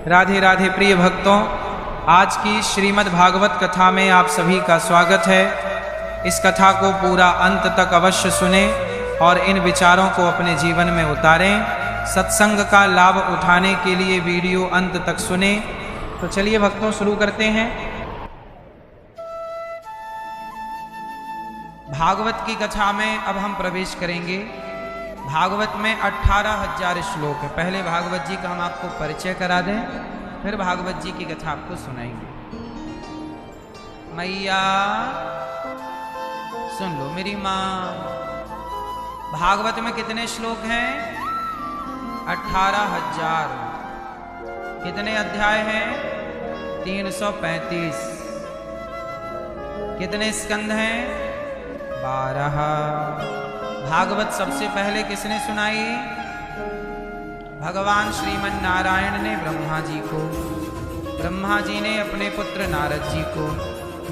राधे राधे प्रिय भक्तों, आज की श्रीमद् भागवत कथा में आप सभी का स्वागत है। इस कथा को पूरा अंत तक अवश्य सुने और इन विचारों को अपने जीवन में उतारें। सत्संग का लाभ उठाने के लिए वीडियो अंत तक सुने। तो चलिए भक्तों, शुरू करते हैं। भागवत की कथा में अब हम प्रवेश करेंगे। भागवत में 18,000 श्लोक है। पहले भागवत जी का हम आपको परिचय करा दें, फिर भागवत जी की कथा आपको सुनाएंगे। मैया सुन लो मेरी माँ। भागवत में कितने श्लोक हैं? 18,000। कितने अध्याय हैं? 335। कितने स्कंद हैं? 12। भागवत सबसे पहले किसने सुनाई? भगवान श्रीमन नारायण ने ब्रह्मा जी को, ब्रह्मा जी ने अपने पुत्र नारद जी को,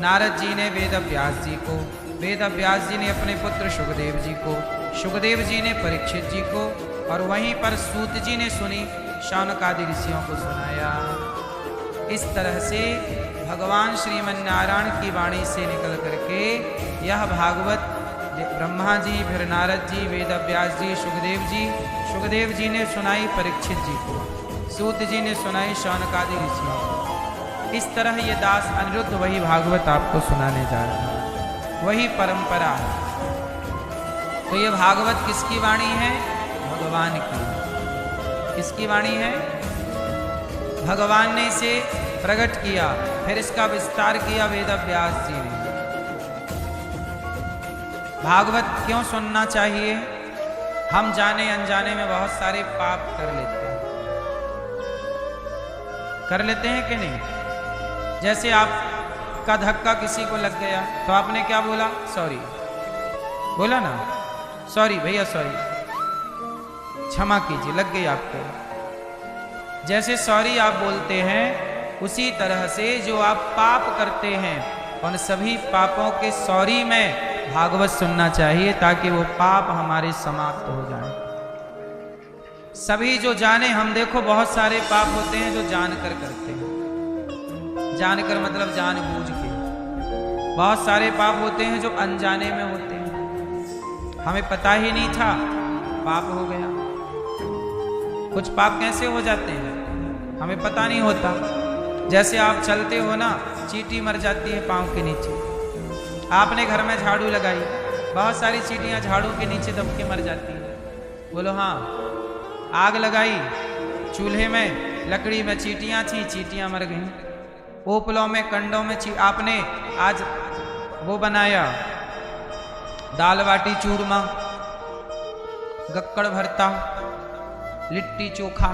नारद जी ने वेद व्यास जी को, वेद व्यास जी ने अपने पुत्र शुकदेव जी को, शुकदेव जी ने परीक्षित जी को, और वहीं पर सूत जी ने सुनी, शौनकादि ऋषियों को सुनाया। इस तरह से भगवान श्रीमन नारायण की वाणी से निकल करके यह भागवत ब्रह्मा जी, फिर नारद जी, वेद व्यास जी, शुकदेव जी ने सुनाई परीक्षित जी को, सूत जी ने सुनाई शौनकादि ऋषियों को। इस तरह ये दास अनिरुद्ध वही भागवत आपको सुनाने जा रहा है, वही परंपरा है। तो ये भागवत किसकी वाणी है? भगवान की। किसकी वाणी है? भगवान ने इसे प्रकट किया, फिर इसका विस्तार किया वेद व्यास जी ने। भागवत क्यों सुनना चाहिए? हम जाने अनजाने में बहुत सारे पाप कर लेते हैं कि नहीं? जैसे आपका धक्का किसी को लग गया तो आपने क्या बोला? सॉरी बोला ना, सॉरी भैया, सॉरी, क्षमा कीजिए, लग गई आपको। जैसे सॉरी आप बोलते हैं, उसी तरह से जो आप पाप करते हैं उन सभी पापों के सॉरी में भागवत सुनना चाहिए, ताकि वो पाप हमारे समाप्त हो जाए। सभी जो जाने, हम देखो बहुत सारे पाप होते हैं जो जानकर करते हैं, जानकर मतलब जानबूझ के। बहुत सारे पाप होते हैं जो अनजाने में होते हैं, हमें पता ही नहीं था, पाप हो गया। कुछ पाप कैसे हो जाते हैं हमें पता नहीं होता। जैसे आप चलते हो ना, चींटी मर जाती है पाँव के नीचे। आपने घर में झाड़ू लगाई, बहुत सारी चींटियां झाड़ू के नीचे दब के मर जाती हैं। बोलो हाँ। आग लगाई चूल्हे में, लकड़ी में चींटियां थी, चींटियां मर गईं। ओपलों में, कंडों में आपने आज वो बनाया, दाल बाटी चूरमा, गक्कड़ भरता, लिट्टी चोखा,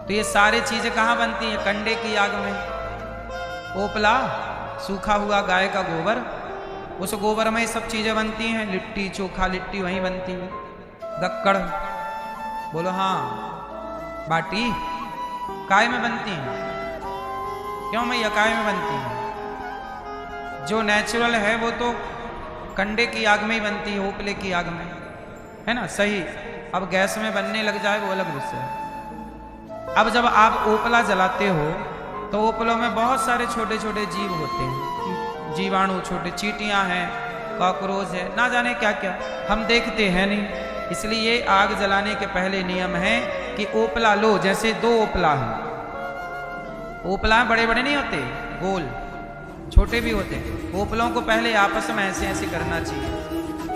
तो ये सारी चीजें कहाँ बनती हैं? कंडे की आग में। ओपला, सूखा हुआ गाय का गोबर, उस गोबर में सब चीजें बनती हैं। लिट्टी चोखा, लिट्टी वहीं बनती है। गक्कड़, बोलो हाँ। बाटी काय में बनती है। क्यों मैया काय में बनती है? जो नेचुरल है वो तो कंडे की आग में ही बनती है, ओपले की आग में, है ना? सही। अब गैस में बनने लग जाए वो अलग विषय है। अब जब आप ओपला जलाते हो तो ओपलों में बहुत सारे छोटे छोटे जीव होते हैं, जीवाणु, छोटे चींटियां हैं, कॉकरोच है, ना जाने क्या क्या, हम देखते हैं नहीं। इसलिए आग जलाने के पहले नियम है कि ओपला लो। जैसे 2 ओपला हैं, ओपला बड़े बड़े नहीं होते, गोल, छोटे भी होते हैं। ओपलों को पहले आपस में ऐसे ऐसे करना चाहिए,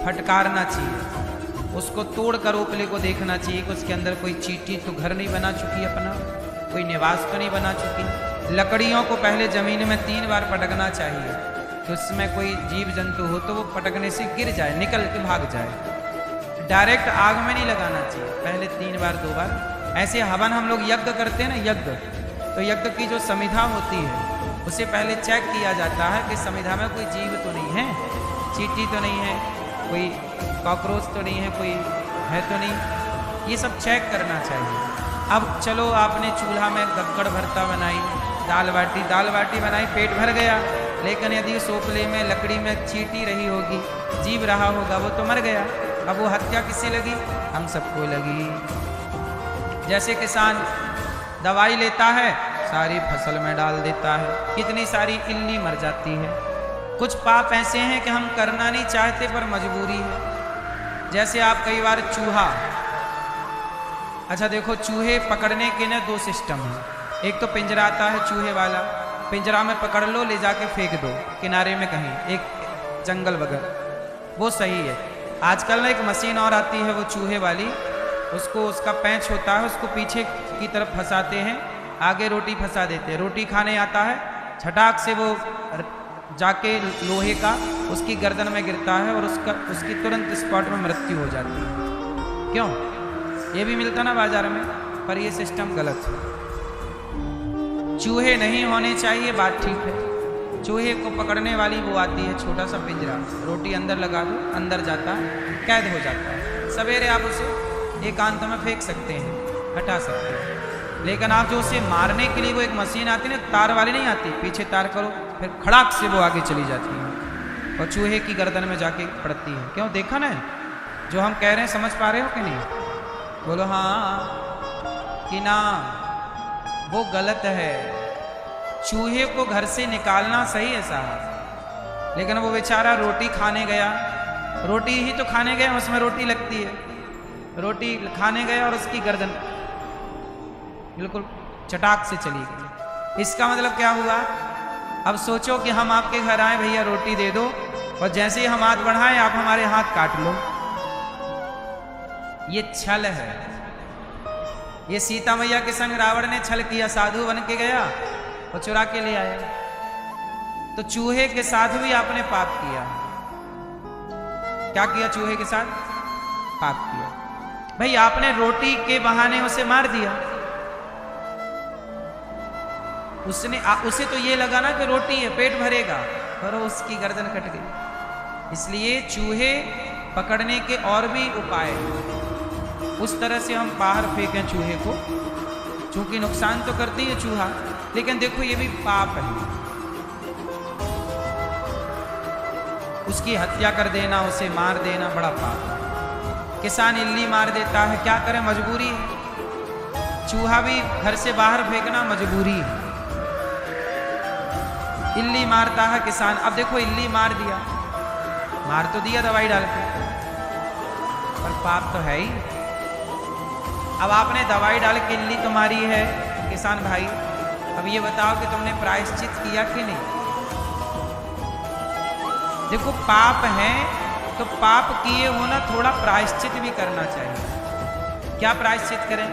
फटकारना चाहिए, उसको तोड़कर ओपले को देखना चाहिए कि उसके अंदर कोई चींटी तो घर नहीं बना चुकी अपना, कोई निवास तो नहीं बना चुकी। लकड़ियों को पहले जमीन में 3 बार पटकना चाहिए कि उसमें कोई जीव जंतु हो तो वो पटकने से गिर जाए, निकल के भाग जाए। डायरेक्ट आग में नहीं लगाना चाहिए, पहले 3 बार 2 बार। ऐसे हवन हम लोग यज्ञ करते हैं ना, यज्ञ, तो यज्ञ की जो समिधा होती है उसे पहले चेक किया जाता है कि समिधा में कोई जीव तो नहीं है, चींटी तो नहीं है, कोई कॉकरोच तो नहीं है, कोई है तो नहीं, ये सब चेक करना चाहिए। अब चलो, आपने चूल्हा में गक्कड़ भरता बनाई, दाल बाटी बनाई, पेट भर गया। लेकिन यदि उस ओपले में, लकड़ी में चींटी रही होगी, जीव रहा होगा, वो तो मर गया। अब वो हत्या किससे लगी? हम सबको लगी। जैसे किसान दवाई लेता है सारी फसल में डाल देता है, कितनी सारी इल्ली मर जाती है। कुछ पाप ऐसे हैं कि हम करना नहीं चाहते पर मजबूरी है। जैसे आप कई बार चूहा, अच्छा देखो चूहे पकड़ने के ना 2 सिस्टम हैं। एक तो पिंजरा आता है चूहे वाला, पिंजरा में पकड़ लो, ले जाके फेंक दो किनारे में कहीं, एक जंगल वगैरह, वो सही है। आजकल ना एक मशीन और आती है वो चूहे वाली, उसको उसका पैंच होता है, उसको पीछे की तरफ फंसाते हैं, आगे रोटी फंसा देते हैं। रोटी खाने आता है, छटाक से वो जाके लोहे का उसकी गर्दन में गिरता है और उसकी तुरंत स्पॉट में मृत्यु हो जाती है। क्यों? ये भी मिलता ना बाजार में, पर ये सिस्टम गलत है। चूहे नहीं होने चाहिए, बात ठीक है। चूहे को पकड़ने वाली वो आती है छोटा सा पिंजरा, रोटी अंदर लगा दो, अंदर जाता है, कैद हो जाता है। सवेरे आप उसे एकांत में फेंक सकते हैं, हटा सकते हैं। लेकिन आप जो उसे मारने के लिए वो एक मशीन आती है ना, तार वाली नहीं आती, पीछे तार करो फिर खड़ाक से वो आगे चली जाती है और चूहे की गर्दन में जाके पड़ती है। क्यों? देखा ना जो हम कह रहे हैं, समझ पा रहे हो कि नहीं? बोलो हाँ कि ना। वो गलत है। चूहे को घर से निकालना सही है साहब, लेकिन वो बेचारा रोटी खाने गया, रोटी ही तो खाने गया, उसमें रोटी लगती है, रोटी खाने गया और उसकी गर्दन बिल्कुल चटाक से चली गई। इसका मतलब क्या हुआ? अब सोचो कि हम आपके घर आए, भैया रोटी दे दो, और जैसे ही हम हाथ बढ़ाएं आप हमारे हाथ काट लो। ये छल है। ये सीता मैया के संग रावण ने छल किया, साधु बन के गया और चुरा के ले आया। तो चूहे के साथ भी आपने पाप किया। क्या किया? चूहे के साथ पाप किया। भाई आपने रोटी के बहाने उसे मार दिया। उसे तो ये लगा ना कि रोटी है, पेट भरेगा, पर उसकी गर्दन कट गई। इसलिए चूहे पकड़ने के और भी उपाय हैं। उस तरह से हम बाहर फेंकें चूहे को, चूंकि नुकसान तो करती है चूहा, लेकिन देखो ये भी पाप है। उसकी हत्या कर देना, उसे मार देना बड़ा पाप है। किसान इल्ली मार देता है, क्या करे, मजबूरी है। चूहा भी घर से बाहर फेंकना मजबूरी है। इल्ली मारता है किसान। अब देखो इल्ली मार दिया, मार तो दिया दवाई डाल के, पर पाप तो है ही। अब आपने दवाई डाल के इल्ली तो मारी है किसान भाई, अब ये बताओ कि तुमने प्रायश्चित किया कि नहीं? देखो पाप है तो पाप किए हो ना, थोड़ा प्रायश्चित भी करना चाहिए। क्या प्रायश्चित करें?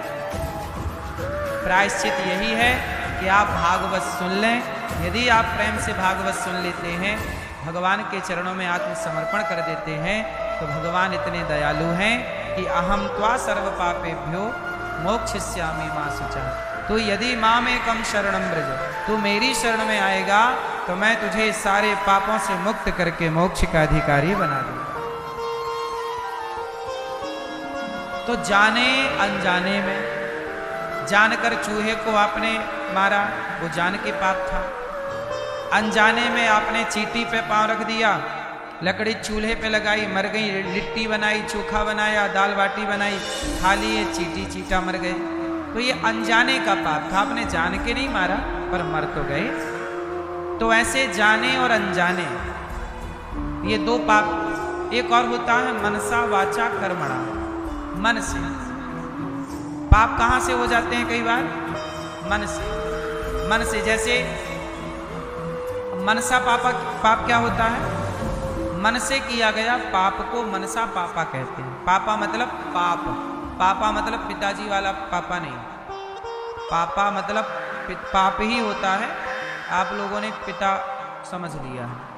प्रायश्चित यही है कि आप भागवत सुन लें। यदि आप प्रेम से भागवत सुन लेते हैं, भगवान के चरणों में आत्मसमर्पण कर देते हैं, तो भगवान इतने दयालु हैं कि अहम त्वा सर्व पापेभ्यो मोक्षयिष्यामि मा शुचा। तो यदि माम एकम शरणम ब्रज, तू मेरी शरण में आएगा तो मैं तुझे सारे पापों से मुक्त करके मोक्ष का अधिकारी बना दूंगा। तो जाने अनजाने में, जानकर चूहे को आपने मारा, वो जान के पाप था। अनजाने में आपने चींटी पे पांव रख दिया, लकड़ी चूल्हे पे लगाई, मर गई, लिट्टी बनाई, चोखा बनाया, दाल बाटी बनाई, खा लिए, चींटी चींटा मर गए। तो ये अनजाने का पाप था, आपने जान के नहीं मारा पर मर तो गए। तो ऐसे जाने और अनजाने ये 2 पाप। एक और होता है मनसा वाचा कर्मणा, मन से। पाप कहां से हो जाते हैं? कई बार मन से। मन से, जैसे मनसा पाप क्या होता है? मन से किया गया पाप को मनसा पापा कहते हैं। पापा मतलब पाप, पापा मतलब पिताजी वाला पापा नहीं, पापा मतलब पाप ही होता है। आप लोगों ने पिता समझ लिया है।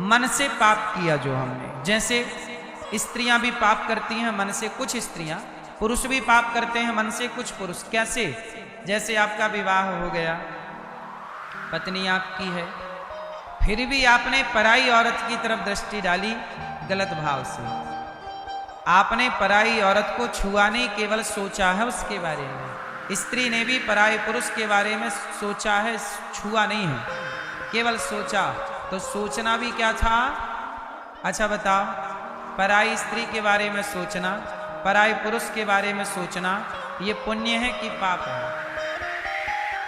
मन से पाप किया जो हमने, जैसे स्त्रियां भी पाप करती हैं मन से, कुछ स्त्रियां, पुरुष भी पाप करते हैं मन से, कुछ पुरुष। कैसे? जैसे आपका विवाह हो गया, पत्नी आपकी है, फिर भी आपने पराई औरत की तरफ दृष्टि डाली गलत भाव से। आपने पराई औरत को छुआ नहीं, केवल सोचा है उसके बारे में। स्त्री ने भी पराई पुरुष के बारे में सोचा है, छुआ नहीं है, केवल सोचा। तो सोचना भी क्या था? अच्छा बताओ, पराई स्त्री के बारे में सोचना, पराई पुरुष के बारे में सोचना, ये पुण्य है कि पाप है?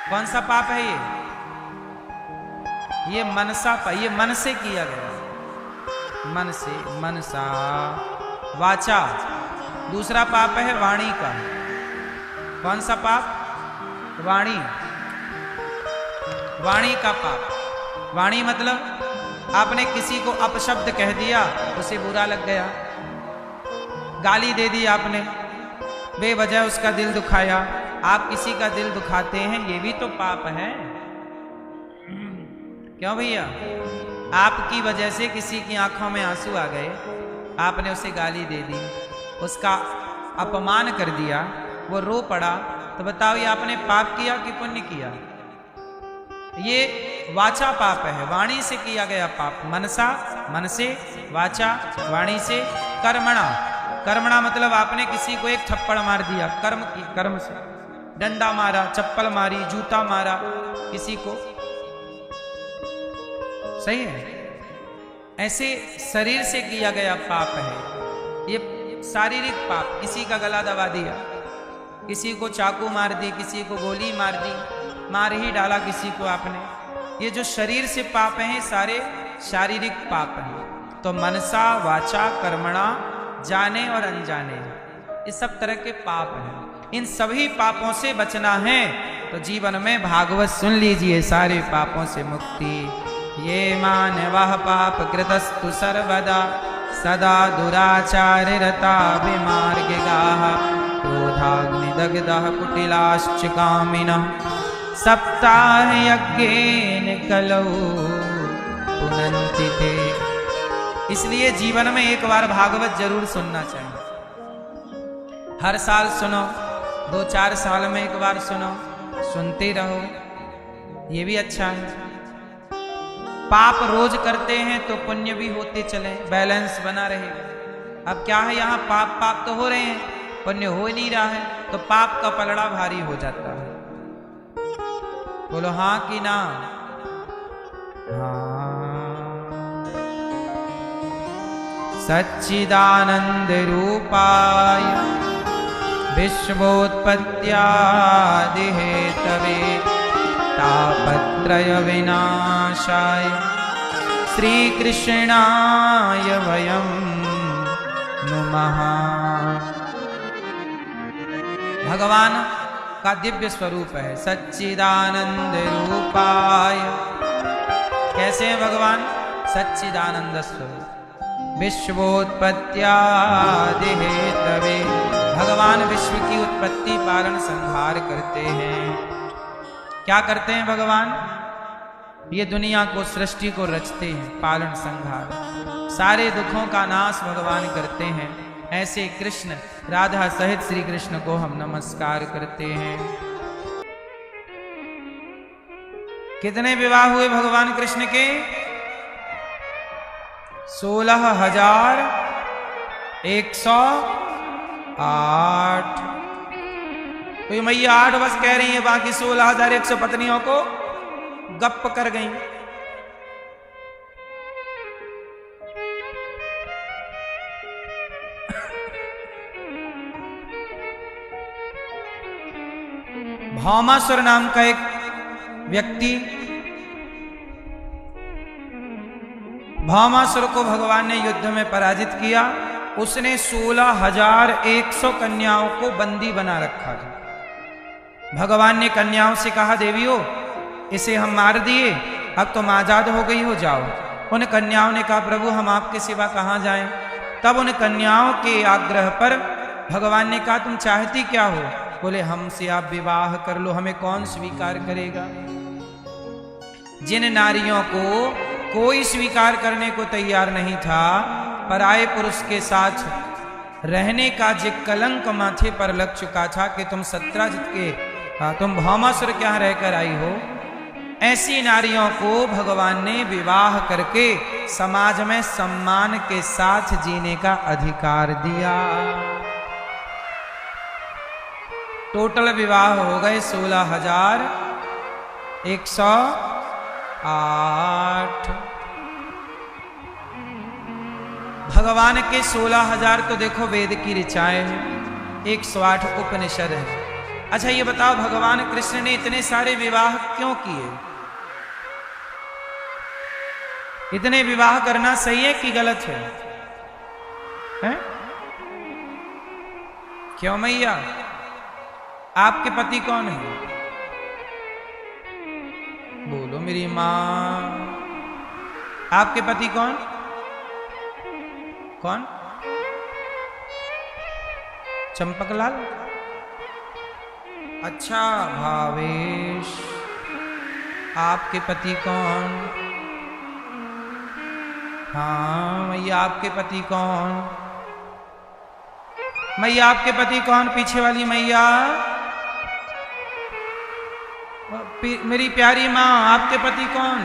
कौन सा पाप है ये मनसा पाप, ये मन से किया गया, मन से, मनसा। वाचा, दूसरा पाप है वाणी का। कौन सा पाप? वाणी, वाणी का पाप। वाणी मतलब आपने किसी को अपशब्द कह दिया, उसे बुरा लग गया, गाली दे दी आपने, बेवजह उसका दिल दुखाया। आप किसी का दिल दुखाते हैं, ये भी तो पाप है। क्यों भैया? आपकी वजह से किसी की आंखों में आंसू आ गए, आपने उसे गाली दे दी, उसका अपमान कर दिया, वो रो पड़ा, तो बताओ ये आपने पाप किया कि पुण्य किया? ये वाचा पाप है, वाणी से किया गया पाप। मनसा, मन से, वाचा, वाणी से, कर्मणा, कर्मणा मतलब आपने किसी को एक थप्पड़ मार दिया, कर्म की, कर्म से, डंडा मारा, चप्पल मारी, जूता मारा किसी को, सही है? ऐसे शरीर से किया गया पाप है ये, शारीरिक पाप। किसी का गला दबा दिया, किसी को चाकू मार दी, किसी को गोली मार दी, मार ही डाला किसी को आपने, ये जो शरीर से पाप हैं सारे शारीरिक पाप हैं। तो मनसा, वाचा, कर्मणा, जाने और अनजाने, ये सब तरह के पाप हैं। इन सभी पापों से बचना है तो जीवन में भागवत सुन लीजिए, सारे पापों से मुक्ति। ये मानवः पाप कृतस्तु सर्वदा, सदा दुराचार रता विमार्गिकाः, क्रोधाग्निदग्धः कुटिलाश्च कामिनः, सप्ताह यज्ञेन कलौ पुनन्ति ते। इसलिए जीवन में एक बार भागवत जरूर सुनना चाहिए। हर साल सुनो, 2-4 साल में एक बार सुनो, सुनते रहो, ये भी अच्छा है। पाप रोज करते हैं तो पुण्य भी होते चले, बैलेंस बना रहेगा। अब क्या है, यहाँ पाप पाप तो हो रहे हैं, पुण्य हो नहीं रहा है, तो पाप का पलड़ा भारी हो जाता है। बोलो हाँ कि ना? हाँ। सच्चिदानंद रूपाय विश्वोत्पत्त्यादि हेतवे, तापत्रय विनाशाय श्री कृष्णाय वयं नुमः। भगवान का दिव्य स्वरूप है सच्चिदानंद रूपाय। कैसे है भगवान? सच्चिदानंद स्वरूप, विश्वोत्पत्त्यादि हेतवे। भगवान विश्व की उत्पत्ति, पालन, संहार करते हैं। क्या करते हैं भगवान? ये दुनिया को, सृष्टि को रचते हैं, पालन संहार, सारे दुखों का नाश भगवान करते हैं। ऐसे कृष्ण, राधा सहित श्री कृष्ण को हम नमस्कार करते हैं। कितने विवाह हुए भगवान कृष्ण के? 16,108। तो मैया 8 बस कह रही है, बाकी 16,100 पत्नियों को गप कर गई। भौमासुर नाम का एक व्यक्ति, भौमासुर को भगवान ने युद्ध में पराजित किया। उसने 16,100 कन्याओं को बंदी बना रखा था। भगवान ने कन्याओं से कहा, देवियों इसे हम मार दिए, अब तुम आजाद हो गई हो, जाओ। उन कन्याओं ने कहा, प्रभु हम आपके सिवा कहाँ जाएं? तब उन कन्याओं के आग्रह पर भगवान ने कहा, तुम चाहती क्या हो? बोले, हमसे आप विवाह कर लो, हमें कौन स्वीकार करेगा? जिन नारियों को कोई स्वीकार करने को तैयार नहीं था, पराये पुरुष के साथ रहने का जो कलंक माथे पर लग चुका था कि तुम सत्राजित के, तुम भौमासुर क्या रहकर आई हो, ऐसी नारियों को भगवान ने विवाह करके समाज में सम्मान के साथ जीने का अधिकार दिया। टोटल विवाह हो गए 16,108। भगवान के 16,000 तो देखो वेद की ऋचाएं हैं, 108 उपनिषद है। अच्छा ये बताओ, भगवान कृष्ण ने इतने सारे विवाह क्यों किए? इतने विवाह करना सही है कि गलत है? हैं? क्यों मैया? आपके पति कौन है? बोलो मेरी मां, आपके पति कौन? कौन? चंपकलाल? अच्छा भावेश, आपके पति कौन? हाँ मैया, आपके पति कौन? मैया आपके पति कौन? पीछे वाली मैया, मेरी प्यारी माँ, आपके पति कौन?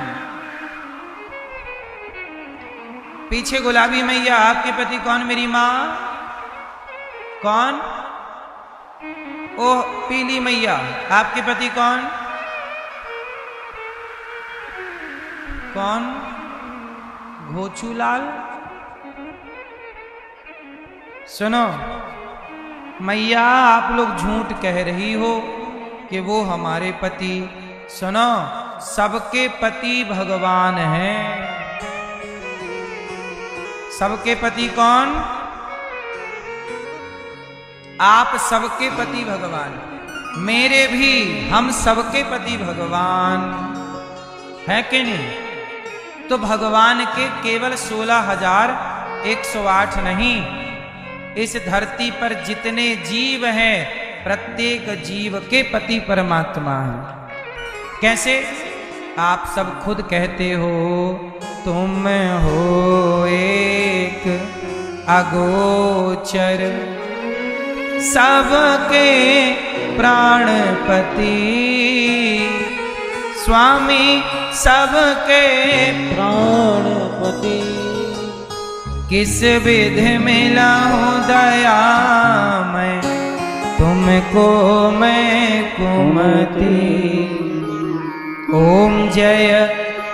पीछे गुलाबी मैया, आपके पति कौन? मेरी माँ कौन? ओह पीली मैया, आपके पति कौन? कौन? घोचूलाल? सुनो मैया, आप लोग झूठ कह रही हो कि वो हमारे पति। सुनो, सबके पति भगवान हैं। सबके पति कौन? आप सबके पति भगवान, मेरे भी, हम सबके पति भगवान है कि नहीं? तो भगवान के केवल 16,108 नहीं, इस धरती पर जितने जीव हैं प्रत्येक जीव के पति परमात्मा है। कैसे? आप सब खुद कहते हो तुम हो एक अगोचर सबके प्राणपति, स्वामी सबके प्राणपति, किस विधि मिला हूँ दया मैं तुमको मैं कुमति। ओम जय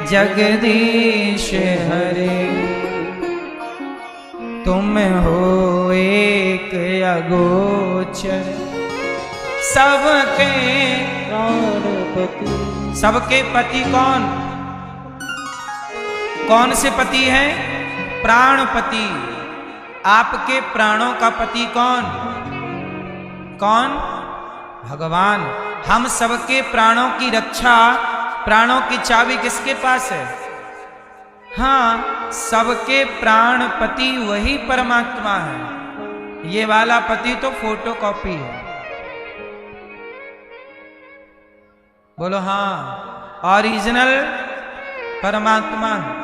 जगदीश हरे, तुम हो एक अगोचर सबके प्राणपति। सबके पति कौन? कौन से पति हैं? प्राणपति। आपके प्राणों का पति कौन? कौन? भगवान। हम सबके प्राणों की रक्षा, प्राणों की चाबी किसके पास है? हाँ, सबके प्राणपति वही परमात्मा है। ये वाला पति तो फोटोकॉपी है। बोलो हाँ, ओरिजिनल परमात्मा है।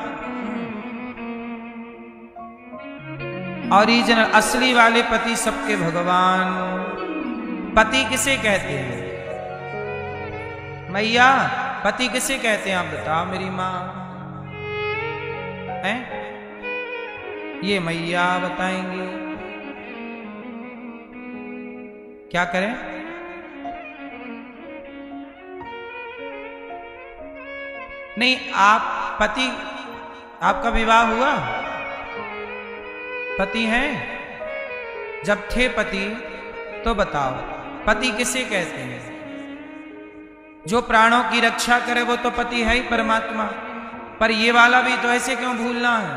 ओरिजिनल असली वाले पति सबके भगवान। पति किसे कहते हैं मैया? पति किसे कहते हैं आप बताओ मेरी माँ है? ये मैया बताएंगे। क्या करें? नहीं, आप पति, आपका विवाह हुआ? पति हैं? जब थे पति तो बताओ पति किसे कहते हैं? जो प्राणों की रक्षा करे वो तो पति है ही, परमात्मा। पर ये वाला भी तो ऐसे क्यों भूलना है?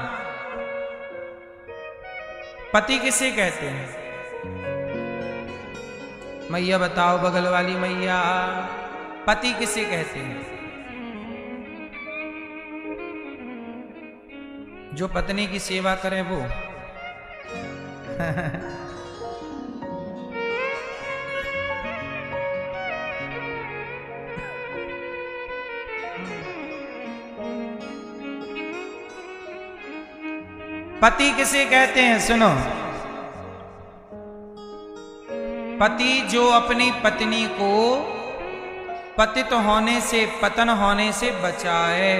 पति किसे कहते हैं मैया? बताओ बगल वाली मैया, पति किसे कहते हैं? जो पत्नी की सेवा करे वो। पति किसे कहते हैं? सुनो, पति जो अपनी पत्नी को पतित होने से, पतन होने से बचाए।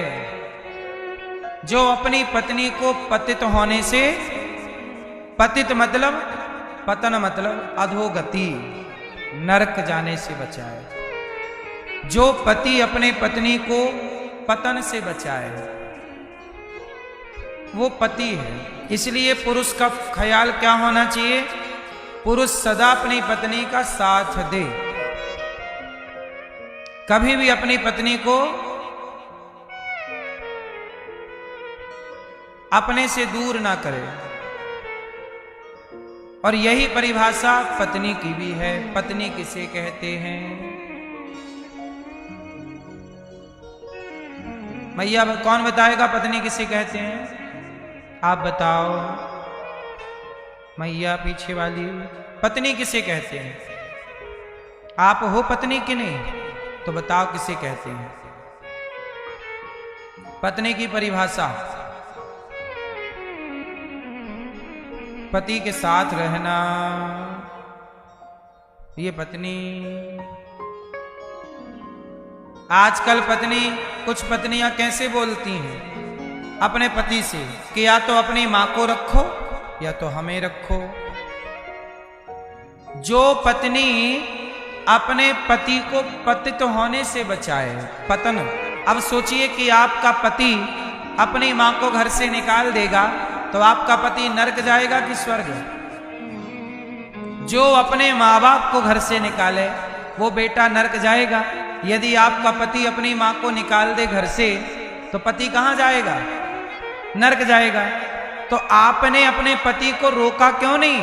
जो अपनी पत्नी को पतित होने से, पतित मतलब पतन मतलब अधोगति, नरक जाने से बचाए। जो पति अपने पत्नी को पतन से बचाए वो पति है। इसलिए पुरुष का ख्याल क्या होना चाहिए? पुरुष सदा अपनी पत्नी का साथ दे। कभी भी अपनी पत्नी को अपने से दूर ना करे। और यही परिभाषा पत्नी की भी है। पत्नी किसे कहते हैं? मैया कौन बताएगा पत्नी किसे कहते हैं? आप बताओ मैया, पीछे वाली, पत्नी किसे कहते हैं? आप हो पत्नी कि नहीं? तो बताओ किसे कहते हैं? पत्नी की परिभाषा, पति के साथ रहना, ये पत्नी। आजकल पत्नी, कुछ पत्नियां कैसे बोलती हैं अपने पति से कि या तो अपनी मां को रखो या तो हमें रखो। जो पत्नी अपने पति को पतित होने से बचाए, पतन। अब सोचिए कि आपका पति अपनी मां को घर से निकाल देगा तो आपका पति नरक जाएगा कि स्वर्ग? जो अपने माँ बाप को घर से निकाले वो बेटा नरक जाएगा। यदि आपका पति अपनी माँ को निकाल दे घर से तो पति कहाँ जाएगा? नरक जाएगा। तो आपने अपने पति को रोका क्यों नहीं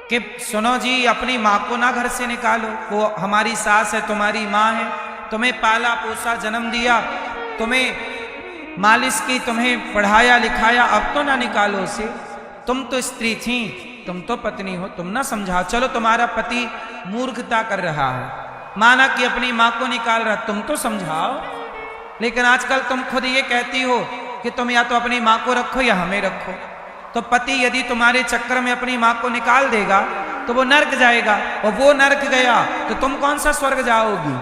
कि सुनो जी अपनी माँ को ना घर से निकालो, वो हमारी सास है, तुम्हारी माँ है, तुम्हें पाला पोसा जन्म दिया, तुम्हें मालिश की, तुम्हें पढ़ाया लिखाया, अब तो ना निकालो उसे। तुम तो स्त्री थी, तुम तो पत्नी हो, तुम ना समझाओ। चलो तुम्हारा पति मूर्खता कर रहा है, माना कि अपनी माँ को निकाल रहा, तुम तो समझाओ। लेकिन आजकल तुम खुद ये कहती हो कि तुम या तो अपनी माँ को रखो या हमें रखो। तो पति यदि तुम्हारे चक्कर में अपनी माँ को निकाल देगा तो वो नरक जाएगा, और वो नरक गया तो तुम कौन सा स्वर्ग जाओगी?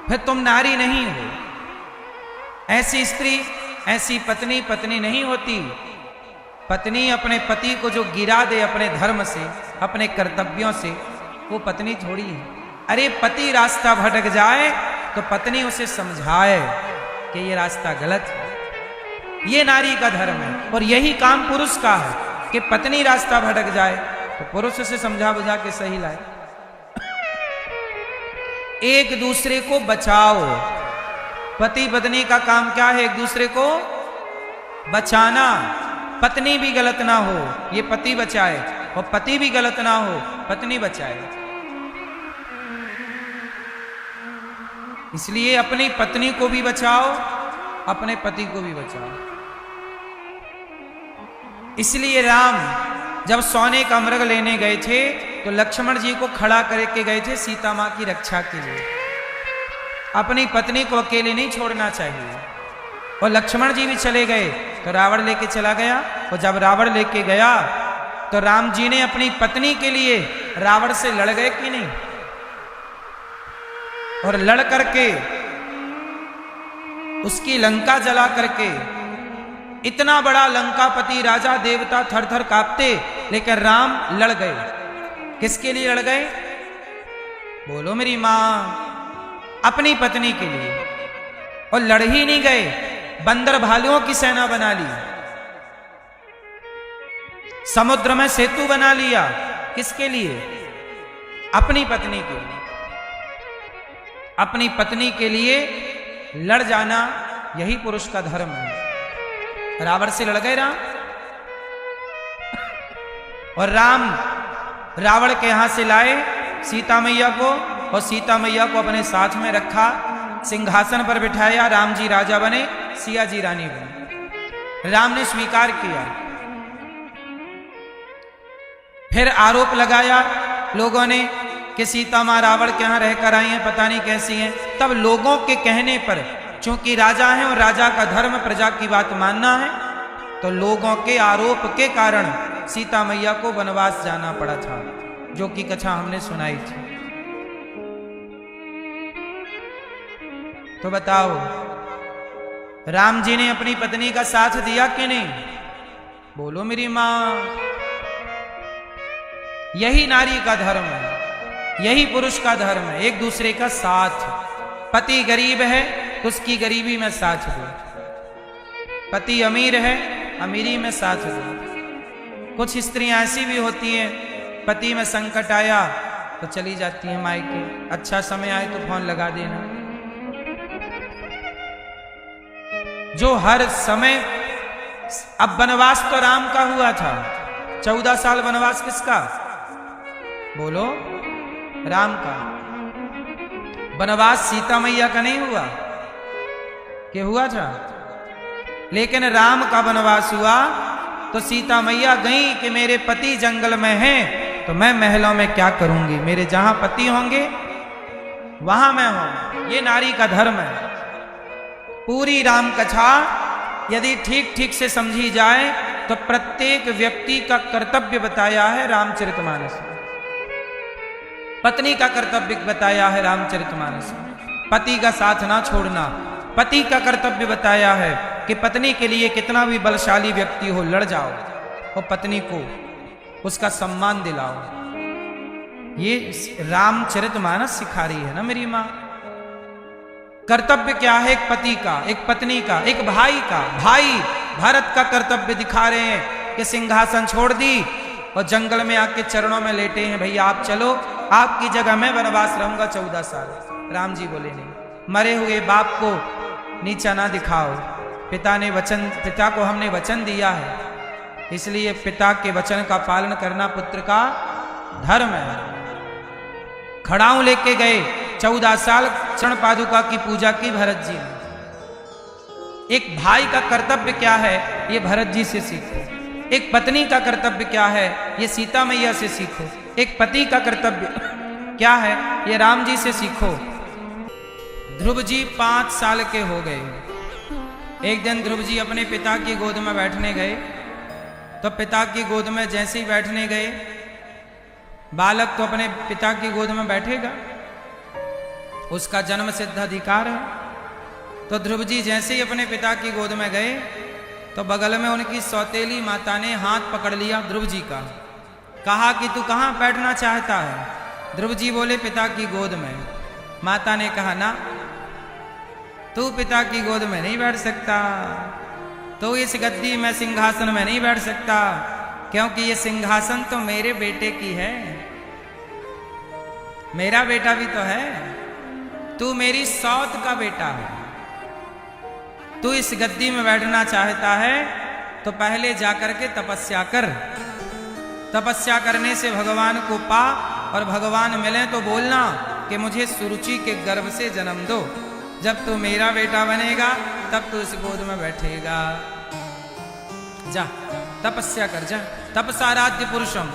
फिर तुम नारी नहीं हो। ऐसी स्त्री, ऐसी पत्नी पत्नी नहीं होती। पत्नी अपने पति को जो गिरा दे अपने धर्म से, अपने कर्तव्यों से, वो पत्नी थोड़ी है। अरे पति रास्ता भटक जाए तो पत्नी उसे समझाए कि ये रास्ता गलत है। ये नारी का धर्म है। और यही काम पुरुष का है कि पत्नी रास्ता भटक जाए तो पुरुष उसे समझा बुझा के सही लाए। एक दूसरे को बचाओ। पति पत्नी का काम क्या है? एक दूसरे को बचाना। पत्नी भी गलत ना हो, ये पति बचाए, और पति भी गलत ना हो, पत्नी बचाए। इसलिए अपनी पत्नी को भी बचाओ, अपने पति को भी बचाओ। इसलिए राम जब सोने का मृग लेने गए थे तो लक्ष्मण जी को खड़ा करके गए थे सीता मां की रक्षा के लिए। अपनी पत्नी को अकेले नहीं छोड़ना चाहिए। और लक्ष्मण जी भी चले गए तो रावण लेके चला गया। और जब रावण लेके गया तो राम जी ने अपनी पत्नी के लिए रावण से लड़ गए कि नहीं? और लड़ करके उसकी लंका जला करके, इतना बड़ा लंकापति राजा देवता थर थर कांपते, लेकिन राम लड़ गए। किसके लिए लड़ गए? बोलो मेरी मां, अपनी पत्नी के लिए। और लड़ ही नहीं गए, बंदर भालुओं की सेना बना ली, समुद्र में सेतु बना लिया। किसके लिए? अपनी पत्नी के लिए। अपनी पत्नी के लिए लड़ जाना यही पुरुष का धर्म है। रावण से लड़ गए राम। और राम रावण के यहां से लाए सीता मैया को, और सीता मैया को अपने साथ में रखा, सिंहासन पर बिठाया। राम जी राजा बने, सिया जी रानी बने। राम ने स्वीकार किया। फिर आरोप लगाया लोगों ने कि सीता मां रावण के यहां रहकर आई हैं, पता नहीं कैसी हैं। तब लोगों के कहने पर, चूंकि राजा हैं और राजा का धर्म प्रजा की बात मानना है, तो लोगों के आरोप के कारण सीता मैया को वनवास जाना पड़ा था, जो कि कथा हमने सुनाई थी। तो बताओ, राम जी ने अपनी पत्नी का साथ दिया कि नहीं? बोलो मेरी मां। यही नारी का धर्म है, यही पुरुष का धर्म है, एक दूसरे का साथ। पति गरीब है तो उसकी गरीबी में साथ दो, पति अमीर है अमीरी में साथ दो। कुछ स्त्रियां ऐसी भी होती हैं, पति में संकट आया तो चली जाती है मायके, अच्छा समय आए तो फोन लगा देना। जो हर समय, अब वनवास तो राम का हुआ था, 14 साल वनवास किसका? बोलो, राम का। वनवास सीता मैया का नहीं हुआ, क्या हुआ था? लेकिन राम का वनवास हुआ तो सीता मैया गई कि मेरे पति जंगल में हैं, तो मैं महलों में क्या करूंगी, मेरे जहां पति होंगे वहां मैं हूं। ये नारी का धर्म है। पूरी राम कथा यदि ठीक ठीक से समझी जाए तो प्रत्येक व्यक्ति का कर्तव्य बताया है रामचरितमानस में। पत्नी का कर्तव्य बताया है रामचरितमानस में, पति का साथ ना छोड़ना। पति का कर्तव्य बताया है कि पत्नी के लिए कितना भी बलशाली व्यक्ति हो, लड़ जाओ और पत्नी को उसका सम्मान दिलाओ। ये रामचरितमानस सिखा रही है ना मेरी मां। कर्तव्य क्या है? एक पति का, एक पत्नी का, एक भाई का। भाई भरत का कर्तव्य दिखा रहे हैं कि सिंहासन छोड़ दी और जंगल में आके चरणों में लेटे हैं, भैया आप चलो, आपकी जगह मैं वनवास रहूंगा 14 साल। राम जी बोले नहीं, मरे हुए बाप को नीचा ना दिखाओ। पिता को हमने वचन दिया है, इसलिए पिता के वचन का पालन करना पुत्र का धर्म है। खड़ाऊ लेके गए, 14 साल चरण पादुका की पूजा की भरत जी ने। एक भाई का कर्तव्य क्या है, ये भरत जी से सीखो। एक पत्नी का कर्तव्य क्या है, ये सीता मैया से सीखो। एक पति का कर्तव्य क्या है, ये राम जी से सीखो। ध्रुव जी 5 साल के हो गए। एक दिन ध्रुव जी अपने पिता की गोद में बैठने गए, तो पिता की गोद में जैसे ही बैठने गए, बालक तो अपने पिता की गोद में बैठेगा, उसका जन्म सिद्ध अधिकार है। तो ध्रुव जी जैसे ही अपने पिता की गोद में गए तो बगल में उनकी सौतेली माता ने हाथ पकड़ लिया ध्रुव जी का, कहा कि तू कहाँ बैठना चाहता है? ध्रुव जी बोले पिता की गोद में। माता ने कहा ना, तू पिता की गोद में नहीं बैठ सकता, तो इस गद्दी में सिंहासन में नहीं बैठ सकता, क्योंकि ये सिंहासन तो मेरे बेटे की है, मेरा बेटा भी तो है, तू मेरी सौत का बेटा है। तू इस गद्दी में बैठना चाहता है तो पहले जाकर के तपस्या कर, तपस्या करने से भगवान को पा, और भगवान मिले तो बोलना कि मुझे सुरुचि के गर्भ से जन्म दो, जब तू मेरा बेटा बनेगा तब तू इस गोद में बैठेगा। जा तपस्या कर, जा तपसाराध्य पुरुषम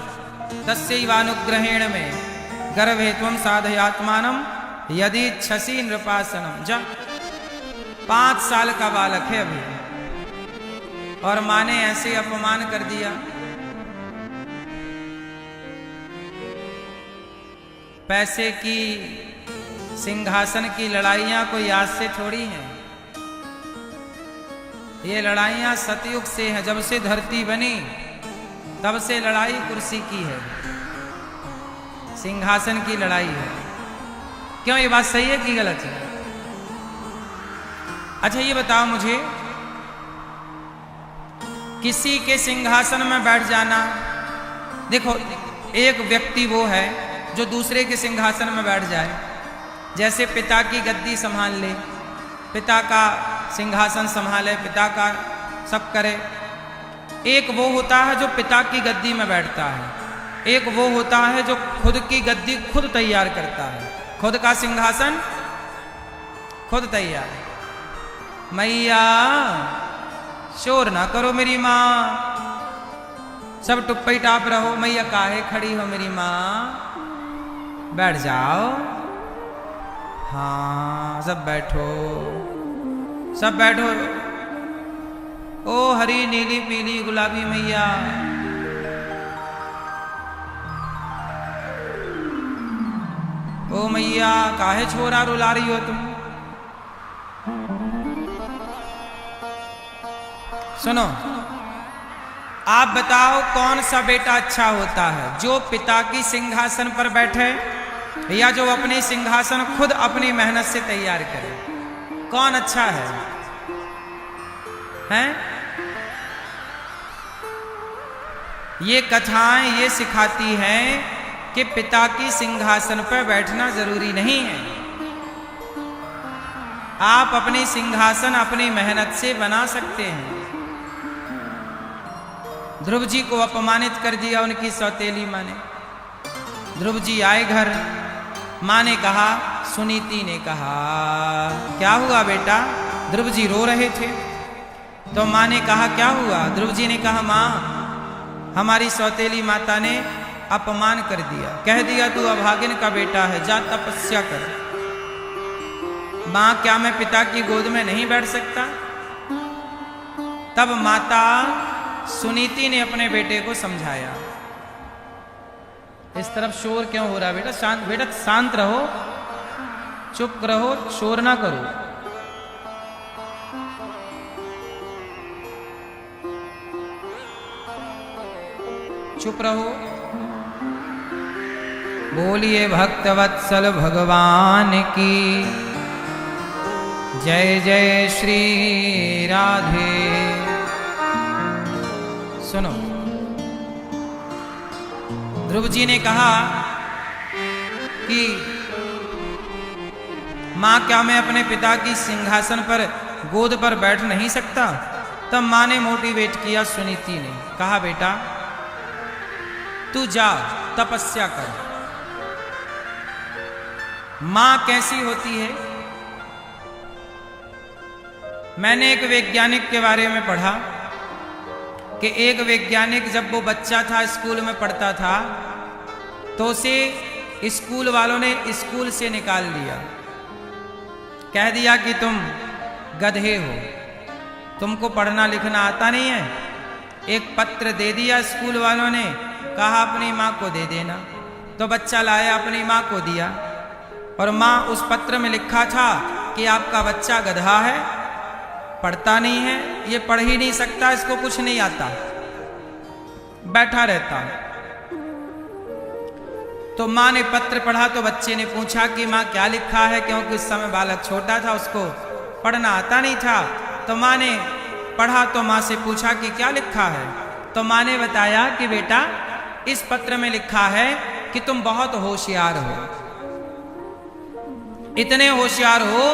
तस्यैवानुग्रहेण में गर्भे त्वं साधयात्मानं यदि इच्छसि नृपासनम। जा 5 साल का बालक है अभी, और माँ ने ऐसे अपमान कर दिया। पैसे की, सिंहासन की लड़ाइयां कोई आज से थोड़ी हैं, ये लड़ाइयां सतयुग से हैं। जब से धरती बनी तब से लड़ाई कुर्सी की है, सिंहासन की लड़ाई है। क्यों, ये बात सही है कि गलत है? अच्छा ये बताओ मुझे, किसी के सिंहासन में बैठ जाना, देखो एक व्यक्ति वो है जो दूसरे के सिंहासन में बैठ जाए, जैसे पिता की गद्दी संभाल ले, पिता का सिंहासन संभाले, पिता का सब करे। एक वो होता है जो पिता की गद्दी में बैठता है, एक वो होता है जो खुद की गद्दी खुद तैयार करता है, खुद का सिंहासन खुद तैयार। मैया शोर ना करो मेरी माँ, सब टुप्पी टाप रहो, मैया काहे खड़ी हो मेरी माँ, बैठ जाओ। हाँ सब बैठो, सब बैठो। ओ हरी नीली पीली गुलाबी मैया, ओ मैया काहे छोरा रुला रही हो तुम? सुनो, आप बताओ कौन सा बेटा अच्छा होता है, जो पिता की सिंहासन पर बैठे या जो अपनी सिंहासन खुद अपनी मेहनत से तैयार करे? कौन अच्छा है? हैं? ये कथाएं ये सिखाती हैं कि पिता की सिंहासन पर बैठना जरूरी नहीं है। आप अपनी सिंहासन अपनी मेहनत से बना सकते हैं। ध्रुव जी को अपमानित कर दिया उनकी सौतेली माँ ने। ध्रुव जी आए घर, माँ ने कहा, सुनीति ने कहा, क्या हुआ बेटा? ध्रुव जी रो रहे थे तो माँ ने कहा, क्या हुआ? ध्रुव जी ने कहा, माँ, हमारी सौतेली माता ने अपमान कर दिया, कह दिया तू अभागिन का बेटा है, जा तपस्या कर। माँ, क्या मैं पिता की गोद में नहीं बैठ सकता? तब माता सुनीति ने अपने बेटे को समझाया। इस तरफ शोर क्यों हो रहा है बेटा? शांत, बेटा शांत रहो, चुप रहो, शोर ना करो। चुप रहो। बोलिए भक्तवत्सल भगवान की जय जय श्री राधे। सुनो, ध्रुव जी ने कहा कि माँ, क्या मैं अपने पिता की सिंहासन पर गोद पर बैठ नहीं सकता? तब माँ ने मोटिवेट किया सुनीति ने, कहा बेटा तू जा तपस्या कर। माँ कैसी होती है? मैंने एक वैज्ञानिक के बारे में पढ़ा कि एक वैज्ञानिक जब वो बच्चा था, स्कूल में पढ़ता था, तो उसे स्कूल वालों ने स्कूल से निकाल दिया। कह दिया कि तुम गधे हो, तुमको पढ़ना लिखना आता नहीं है। एक पत्र दे दिया स्कूल वालों ने, कहा अपनी माँ को दे देना। तो बच्चा लाया, अपनी माँ को दिया, और माँ उस पत्र में लिखा था कि आपका बच्चा गधा है, पढ़ता नहीं है, ये पढ़ ही नहीं सकता, इसको कुछ नहीं आता, बैठा रहता। तो माँ ने पत्र पढ़ा तो बच्चे ने पूछा कि माँ क्या लिखा है, क्योंकि उस समय बालक छोटा था, उसको पढ़ना आता नहीं था। तो माँ ने पढ़ा तो माँ से पूछा कि क्या लिखा है? तो माँ ने बताया कि बेटा इस पत्र में लिखा है कि तुम बहुत होशियार हो, इतने होशियार हो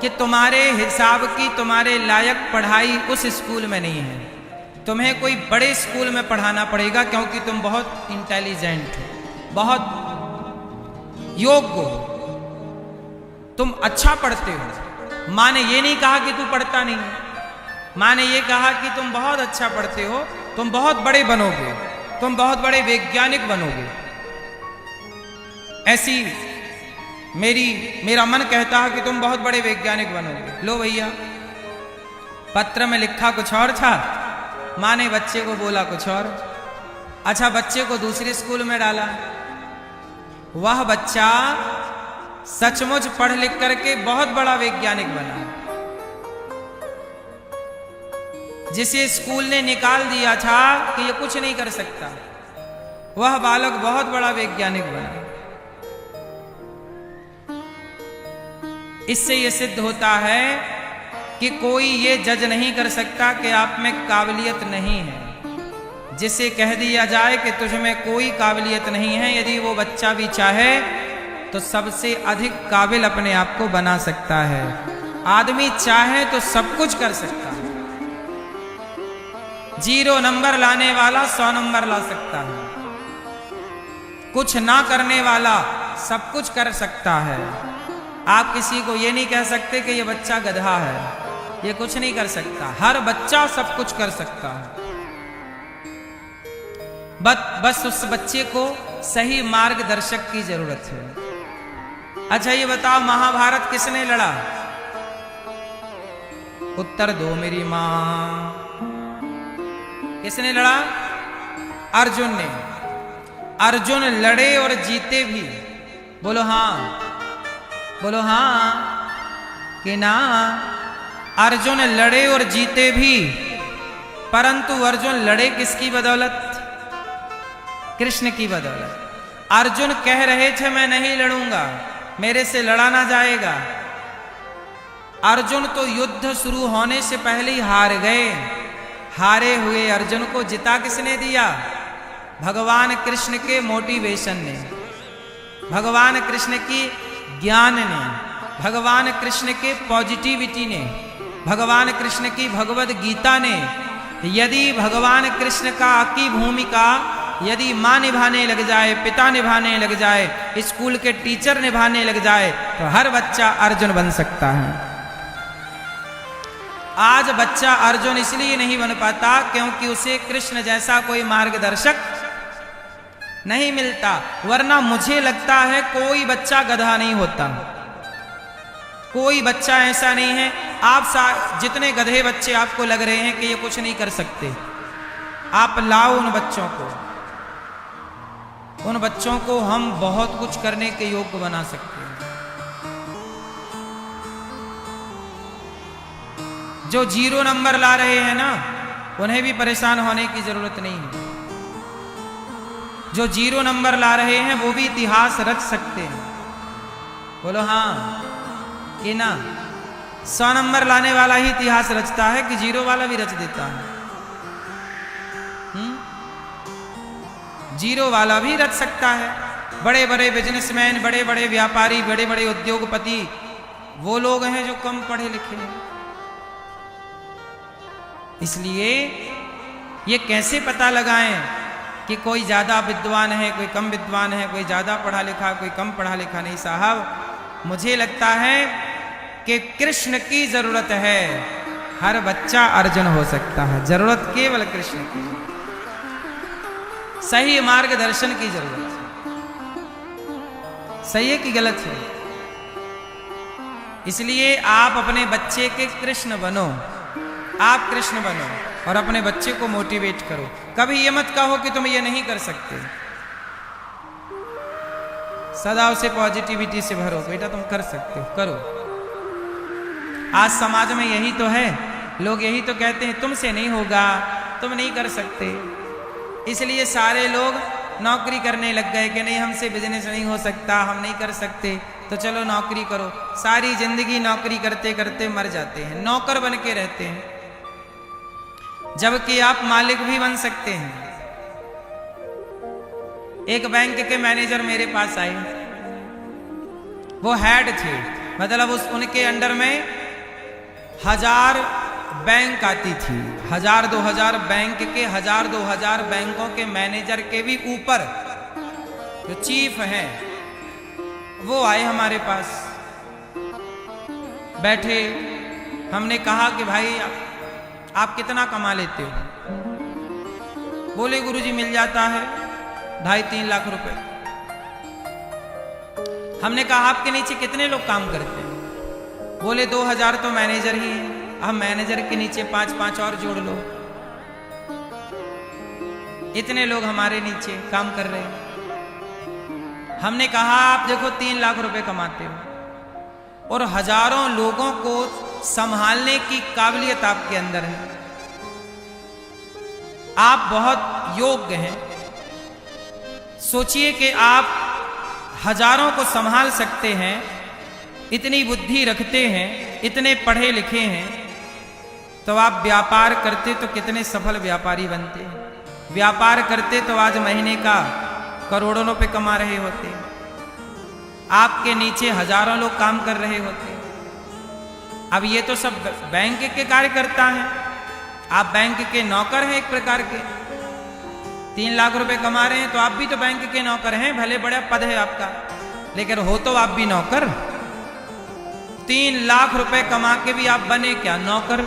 कि तुम्हारे हिसाब की, तुम्हारे लायक पढ़ाई उस स्कूल में नहीं है, तुम्हें कोई बड़े स्कूल में पढ़ाना पड़ेगा, क्योंकि तुम बहुत इंटेलिजेंट हो, बहुत योग्य हो, तुम अच्छा पढ़ते हो। माँ ने ये नहीं कहा कि तू पढ़ता नहीं, माँ ने ये कहा कि तुम बहुत अच्छा पढ़ते हो, तुम बहुत बड़े बनोगे, तुम बहुत बड़े वैज्ञानिक बनोगे। ऐसी मेरा मन कहता है कि तुम बहुत बड़े वैज्ञानिक बनोगे। लो भैया, पत्र में लिखा कुछ और था, माँ ने बच्चे को बोला कुछ और। अच्छा, बच्चे को दूसरे स्कूल में डाला। वह बच्चा सचमुच पढ़ लिख करके बहुत बड़ा वैज्ञानिक बना। जिसे स्कूल ने निकाल दिया था कि ये कुछ नहीं कर सकता, वह बालक बहुत बड़ा वैज्ञानिक बना। इससे यह सिद्ध होता है कि कोई ये जज नहीं कर सकता कि आप में काबिलियत नहीं है। जिसे कह दिया जाए कि तुझ में कोई काबिलियत नहीं है, यदि वो बच्चा भी चाहे तो सबसे अधिक काबिल अपने आप को बना सकता है। आदमी चाहे तो सब कुछ कर सकता है। 0 नंबर लाने वाला 100 नंबर ला सकता है। कुछ ना करने वाला सब कुछ कर सकता है। आप किसी को ये नहीं कह सकते कि ये बच्चा गधा है, ये कुछ नहीं कर सकता। हर बच्चा सब कुछ कर सकता है। बस उस बच्चे को सही मार्गदर्शक की जरूरत है। अच्छा, ये बताओ, महाभारत किसने लड़ा? उत्तर दो मेरी मां। किसने लड़ा? अर्जुन ने। अर्जुन लड़े और जीते भी। बोलो हाँ, बोलो हाँ कि ना। अर्जुन लड़े और जीते भी, परंतु अर्जुन लड़े किसकी बदौलत? कृष्ण की बदौलत। अर्जुन कह रहे थे मैं नहीं लड़ूंगा, मेरे से लड़ा ना जाएगा। अर्जुन तो युद्ध शुरू होने से पहले ही हार गए। हारे हुए अर्जुन को जिता किसने दिया? भगवान कृष्ण के मोटिवेशन ने। भगवान कृष्ण की ज्ञान ने, भगवान कृष्ण के पॉजिटिविटी ने, भगवान कृष्ण की भगवद गीता ने, यदि भगवान कृष्ण की भूमिका यदि माँ निभाने लग जाए, पिता निभाने लग जाए, स्कूल के टीचर निभाने लग जाए, तो हर बच्चा अर्जुन बन सकता है। आज बच्चा अर्जुन इसलिए नहीं बन पाता क्योंकि उसे कृष्ण जैसा कोई मार्गदर्शक नहीं मिलता, वरना मुझे लगता है कोई बच्चा गधा नहीं होता, कोई बच्चा ऐसा नहीं है। आप जितने गधे बच्चे आपको लग रहे हैं कि ये कुछ नहीं कर सकते, आप लाओ उन बच्चों को हम बहुत कुछ करने के योग्य बना सकते हैं। जो 0 नंबर ला रहे हैं ना, उन्हें भी परेशान होने की जरूरत नहीं है। जो 0 नंबर ला रहे हैं वो भी इतिहास रच सकते हैं। बोलो हाँ कि ना? 100 नंबर लाने वाला ही इतिहास रचता है कि 0 वाला भी रच देता है? 0 वाला भी रच सकता है। बड़े बड़े बिजनेसमैन, बड़े बड़े व्यापारी, बड़े बड़े उद्योगपति वो लोग हैं जो कम पढ़े लिखे हैं। इसलिए ये कैसे पता लगाएं कि कोई ज्यादा विद्वान है, कोई कम विद्वान है, कोई ज्यादा पढ़ा लिखा, कोई कम पढ़ा लिखा? नहीं साहब, मुझे लगता है कि कृष्ण की जरूरत है, हर बच्चा अर्जुन हो सकता है। जरूरत केवल कृष्ण की, सही मार्गदर्शन की जरूरत है। सही है कि गलत है? इसलिए आप अपने बच्चे के कृष्ण बनो, आप कृष्ण बनो और अपने बच्चे को मोटिवेट करो। कभी ये मत कहो कि तुम ये नहीं कर सकते, सदा उसे पॉजिटिविटी से भरो, बेटा तुम कर सकते हो, करो। आज समाज में यही तो है, लोग यही तो कहते हैं तुमसे नहीं होगा, तुम नहीं कर सकते। इसलिए सारे लोग नौकरी करने लग गए कि नहीं हमसे बिजनेस नहीं हो सकता, हम नहीं कर सकते, तो चलो नौकरी करो। सारी जिंदगी नौकरी करते करते मर जाते हैं, नौकर बन के रहते हैं, जबकि आप मालिक भी बन सकते हैं। एक बैंक के मैनेजर मेरे पास आए, वो हेड थे, मतलब उनके अंडर में 1000 बैंक आती थी, 1000-2000 बैंक के 1000-2000 बैंकों के मैनेजर के भी ऊपर जो चीफ हैं वो आए हमारे पास, बैठे। हमने कहा कि भाई आप कितना कमा लेते हो? बोले गुरुजी मिल जाता है 2.5-3 लाख रुपए। हमने कहा आपके नीचे कितने लोग काम करते हैं? बोले 2000 तो मैनेजर ही है, अब मैनेजर के नीचे 5-5 और जोड़ लो, इतने लोग हमारे नीचे काम कर रहे हैं। हमने कहा आप देखो 3 लाख रुपए कमाते हो और हजारों लोगों को संभालने की काबिलियत आपके अंदर है, आप बहुत योग्य हैं। सोचिए कि आप हजारों को संभाल सकते हैं, इतनी बुद्धि रखते हैं, इतने पढ़े लिखे हैं, तो आप व्यापार करते तो कितने सफल व्यापारी बनते। व्यापार करते तो आज महीने का करोड़ों रुपए कमा रहे होते, आपके नीचे हजारों लोग काम कर रहे होते। अब ये तो सब बैंक के कार्यकर्ता हैं, आप बैंक के नौकर हैं एक प्रकार के। 3 लाख रुपए कमा रहे हैं तो आप भी तो बैंक के नौकर हैं, भले बड़ा पद है आपका, लेकिन हो तो आप भी नौकर। 3 लाख रुपए कमा के भी आप बने क्या? नौकर।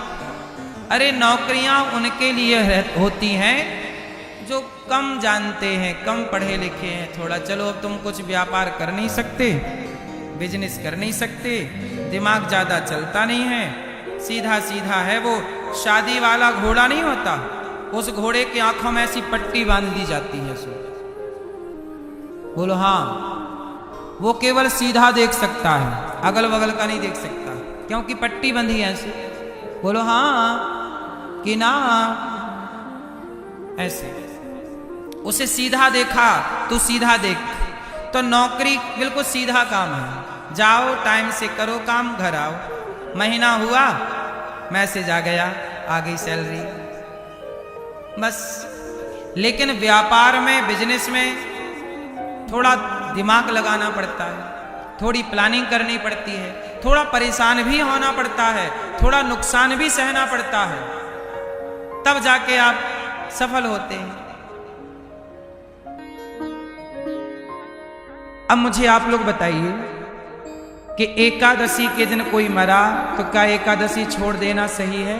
अरे नौकरियां उनके लिए होती हैं जो कम जानते हैं, कम पढ़े लिखे हैं थोड़ा। चलो अब तुम कुछ व्यापार कर नहीं सकते, बिजनेस कर नहीं सकते, दिमाग ज्यादा चलता नहीं है, सीधा सीधा है, वो शादी वाला घोड़ा नहीं होता, उस घोड़े की आंखों में ऐसी पट्टी बांध दी जाती है। सो बोलो हाँ, वो केवल सीधा देख सकता है, अगल बगल का नहीं देख सकता, क्योंकि पट्टी बंधी है ऐसे। बोलो हाँ कि ना? ऐसे उसे सीधा देखा तो सीधा देख। तो नौकरी बिल्कुल सीधा काम है, जाओ टाइम से करो काम, घर आओ, महीना हुआ मैसेज आ गया, आ गई सैलरी, बस। लेकिन व्यापार में, बिजनेस में थोड़ा दिमाग लगाना पड़ता है, थोड़ी प्लानिंग करनी पड़ती है, थोड़ा परेशान भी होना पड़ता है, थोड़ा नुकसान भी सहना पड़ता है, तब जाके आप सफल होते हैं। अब मुझे आप लोग बताइए कि एकादशी के दिन कोई मरा तो क्या एकादशी छोड़ देना सही है?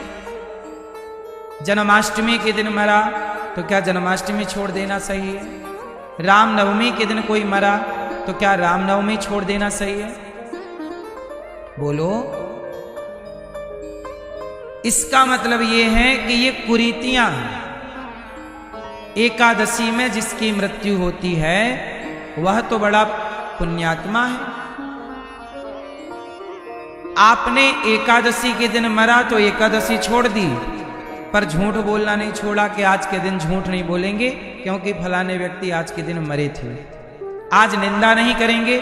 जन्माष्टमी के दिन मरा तो क्या जन्माष्टमी छोड़ देना सही है? रामनवमी के दिन कोई मरा तो क्या रामनवमी छोड़ देना सही है? बोलो। इसका मतलब ये है कि ये कुरीतियां हैं। एकादशी में जिसकी मृत्यु होती है वह तो बड़ा पुण्यात्मा है। आपने एकादशी के दिन मरा तो एकादशी छोड़ दी, पर झूठ बोलना नहीं छोड़ा कि आज के दिन झूठ नहीं बोलेंगे क्योंकि फलाने व्यक्ति आज के दिन मरे थे। आज निंदा नहीं करेंगे,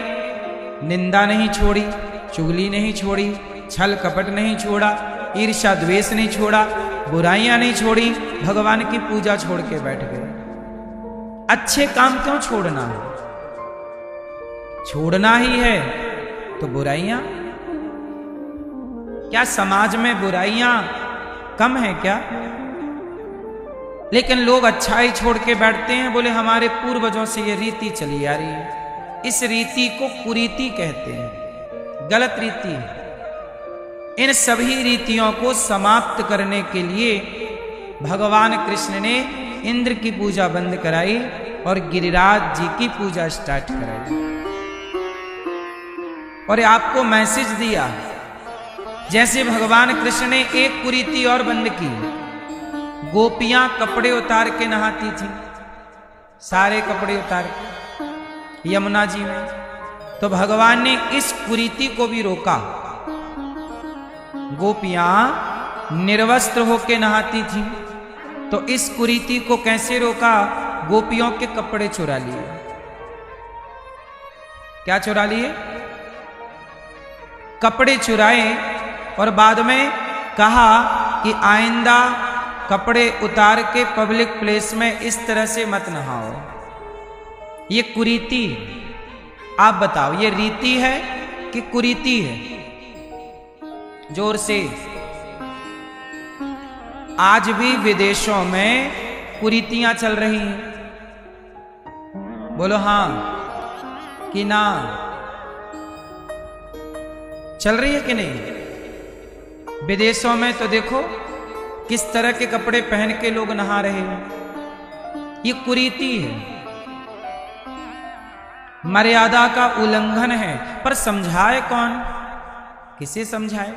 निंदा नहीं छोड़ी, चुगली नहीं छोड़ी, छल कपट नहीं छोड़ा, ईर्ष्या द्वेष नहीं छोड़ा, बुराइयां नहीं छोड़ी, भगवान की पूजा छोड़ के बैठ गए। अच्छे काम क्यों छोड़ना है? छोड़ना ही है तो बुराइयां, क्या समाज में बुराइयां कम है क्या? लेकिन लोग अच्छाई छोड़ के बैठते हैं, बोले हमारे पूर्वजों से ये रीति चली आ रही है। इस रीति को कुरीति कहते हैं, गलत रीति है। इन सभी रीतियों को समाप्त करने के लिए भगवान कृष्ण ने इंद्र की पूजा बंद कराई और गिरिराज जी की पूजा स्टार्ट कराई। और आपको मैसेज दिया, जैसे भगवान कृष्ण ने एक कुरीति और बंद की। गोपियां कपड़े उतार के नहाती थी, सारे कपड़े उतार के यमुना जी में, तो भगवान ने इस कुरीति को भी रोका। गोपियां निर्वस्त्र होके नहाती थी, तो इस कुरीति को कैसे रोका? गोपियों के कपड़े चुरा लिए। क्या चुरा लिए? कपड़े चुराए और बाद में कहा कि आइंदा कपड़े उतार के पब्लिक प्लेस में इस तरह से मत नहाओ। ये कुरीति। आप बताओ, ये रीति है कि कुरीति है? जोर से। आज भी विदेशों में कुरीतियां चल रही हैं। बोलो हां कि ना? चल रही है कि नहीं? विदेशों में तो देखो किस तरह के कपड़े पहन के लोग नहा रहे हैं। ये कुरीति है, मर्यादा का उल्लंघन है। पर समझाए कौन? किसे समझाए?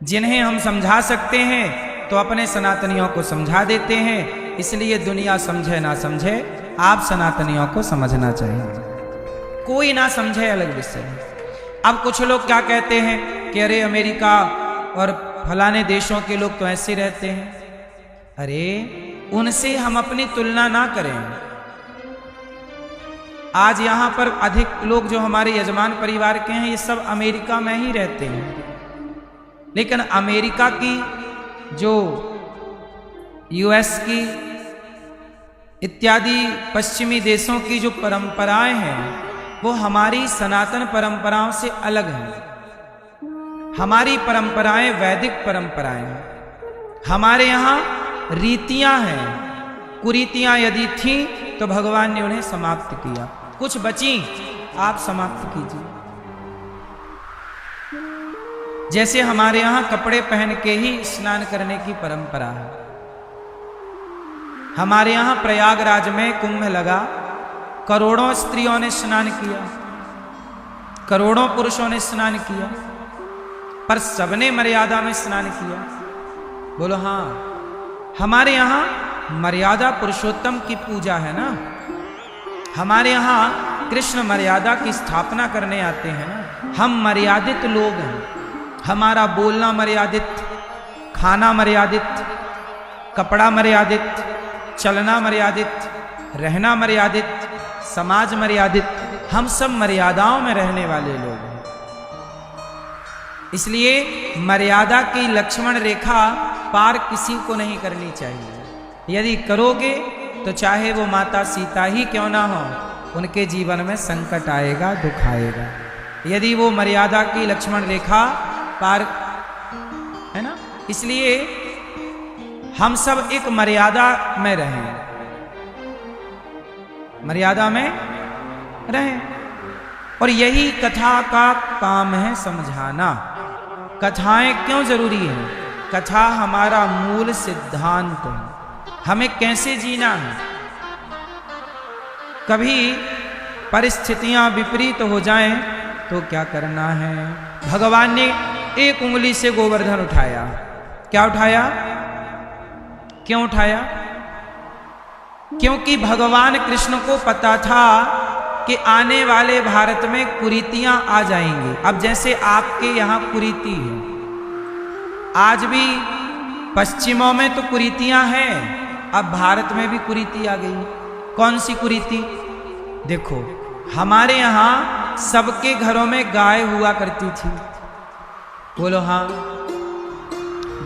जिन्हें हम समझा सकते हैं तो अपने सनातनियों को समझा देते हैं। इसलिए दुनिया समझे ना समझे, आप सनातनियों को समझना चाहिए। कोई ना समझे अलग विषय। अब कुछ लोग क्या कहते हैं कि अरे अमेरिका और फलाने देशों के लोग तो ऐसे रहते हैं। अरे उनसे हम अपनी तुलना ना करें। आज यहां पर अधिक लोग जो हमारे यजमान परिवार के हैं, ये सब अमेरिका में ही रहते हैं। लेकिन अमेरिका की जो यूएस की इत्यादि पश्चिमी देशों की जो परंपराएं हैं वो हमारी सनातन परंपराओं से अलग हैं। हमारी परंपराएं वैदिक परंपराएं हैं। हमारे यहाँ रीतियां हैं। कुरीतियां यदि थीं तो भगवान ने उन्हें समाप्त किया। कुछ बची, आप समाप्त कीजिए। जैसे हमारे यहाँ कपड़े पहन के ही स्नान करने की परंपरा है। हमारे यहाँ प्रयागराज में कुंभ लगा, करोड़ों स्त्रियों ने स्नान किया, करोड़ों पुरुषों ने स्नान किया, पर सबने मर्यादा में स्नान किया। बोलो हाँ। हमारे यहाँ मर्यादा पुरुषोत्तम की पूजा है ना। हमारे यहाँ कृष्ण मर्यादा की स्थापना करने आते हैं ना। हम मर्यादित लोग हैं। हमारा बोलना मर्यादित, खाना मर्यादित, कपड़ा मर्यादित, चलना मर्यादित, रहना मर्यादित, समाज मर्यादित। हम सब मर्यादाओं में रहने वाले लोग हैं। इसलिए मर्यादा की लक्ष्मण रेखा पार किसी को नहीं करनी चाहिए। यदि करोगे तो चाहे वो माता सीता ही क्यों ना हो, उनके जीवन में संकट आएगा, दुख आएगा। यदि वो मर्यादा की लक्ष्मण रेखा पार, है ना, इसलिए हम सब एक मर्यादा में रहें, मर्यादा में रहें। और यही कथा का काम है, समझाना। कथाएं क्यों जरूरी है? कथा हमारा मूल सिद्धांत है, हमें कैसे जीना है। कभी परिस्थितियां विपरीत हो जाएं तो क्या करना है। भगवान ने एक उंगली से गोवर्धन उठाया। क्या उठाया? क्यों उठाया? क्योंकि भगवान कृष्ण को पता था कि आने वाले भारत में कुरीतियां आ जाएंगी। अब जैसे आपके यहां कुरीति है, आज भी पश्चिमों में तो कुरीतियां हैं, अब भारत में भी कुरीति आ गई। कौन सी कुरीति? देखो, हमारे यहां सबके घरों में गाय हुआ करती थी। बोलो हाँ।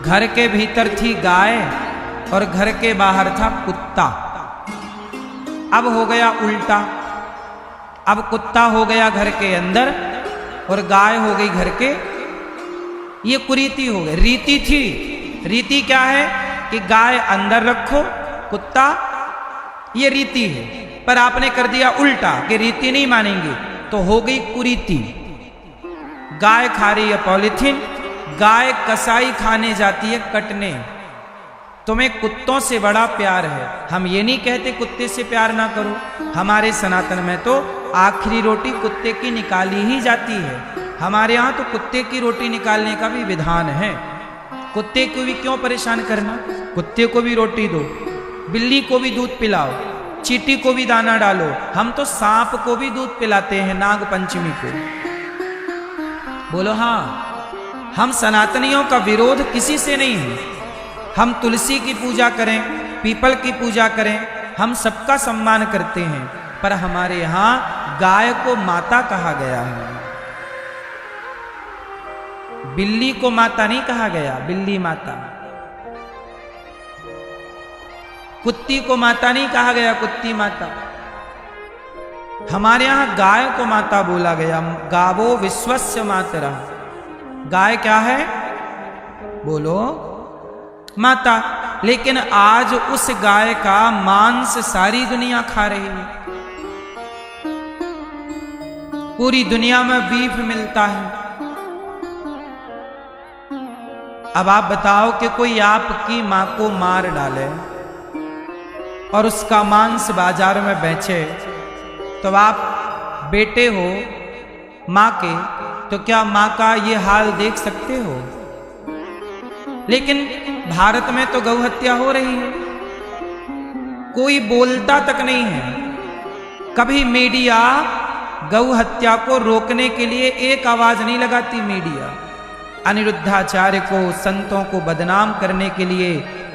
घर के भीतर थी गाय और घर के बाहर था कुत्ता। अब हो गया उल्टा, अब कुत्ता हो गया घर के अंदर और गाय हो गई घर के। ये कुरीति हो गई। रीति थी, रीति क्या है कि गाय अंदर रखो, कुत्ता, ये रीति है। पर आपने कर दिया उल्टा कि रीति नहीं मानेंगे, तो हो गई कुरीति। गाय खा रही है पॉलीथीन, गाय कसाई खाने जाती है कटने। तुम्हें कुत्तों से बड़ा प्यार है। हम ये नहीं कहते कुत्ते से प्यार ना करो, हमारे सनातन में तो आखिरी रोटी कुत्ते की निकाली ही जाती है। हमारे यहाँ तो कुत्ते की रोटी निकालने का भी विधान है। कुत्ते को भी क्यों परेशान करना? कुत्ते को भी रोटी दो, बिल्ली को भी दूध पिलाओ, चींटी को भी दाना डालो। हम तो सांप को भी दूध पिलाते हैं नाग पंचमी को। बोलो हाँ। हम सनातनियों का विरोध किसी से नहीं है। हम तुलसी की पूजा करें, पीपल की पूजा करें, हम सबका सम्मान करते हैं। पर हमारे यहां गाय को माता कहा गया है, बिल्ली को माता नहीं कहा गया। बिल्ली माता, कुत्ती को माता नहीं कहा गया, कुत्ती माता। हमारे यहां गाय को माता बोला गया। गावो विश्वस्य मातरः। गाय क्या है? बोलो माता। लेकिन आज उस गाय का मांस सारी दुनिया खा रही है। पूरी दुनिया में बीफ मिलता है। अब आप बताओ कि कोई आपकी मां को मार डाले और उसका मांस बाजार में बेचे, तो आप बेटे हो मां के, तो क्या मां का ये हाल देख सकते हो? लेकिन भारत में तो गौ हत्या हो रही है, कोई बोलता तक नहीं है। कभी मीडिया गौ हत्या को रोकने के लिए एक आवाज नहीं लगाती। मीडिया अनिरुद्धाचार्य को, संतों को बदनाम करने के लिए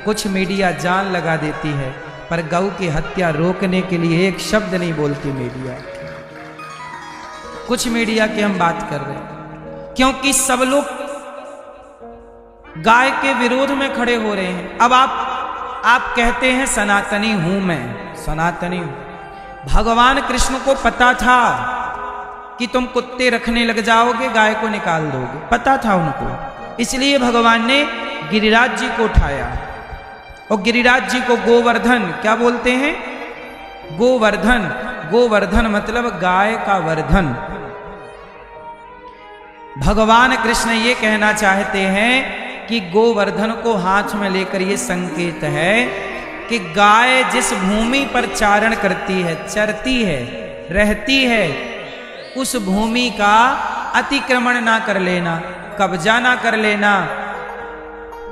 कुछ मीडिया जान लगा देती है, पर गौ की हत्या रोकने के लिए एक शब्द नहीं बोलती मीडिया। कुछ मीडिया की हम बात कर रहे हैं, क्योंकि सब लोग गाय के विरोध में खड़े हो रहे हैं। अब आप कहते हैं सनातनी हूं मैं, सनातनी हूं। भगवान कृष्ण को पता था कि तुम कुत्ते रखने लग जाओगे, गाय को निकाल दोगे, पता था उनको। इसलिए भगवान ने गिरिराज जी को उठाया। और गिरिराज जी को गोवर्धन क्या बोलते हैं? गोवर्धन। गोवर्धन मतलब गाय का वर्धन। भगवान कृष्ण ये कहना चाहते हैं कि गोवर्धन को हाथ में लेकर ये संकेत है कि गाय जिस भूमि पर चारण करती है, चरती है, रहती है, उस भूमि का अतिक्रमण ना कर लेना, कब्जा ना कर लेना,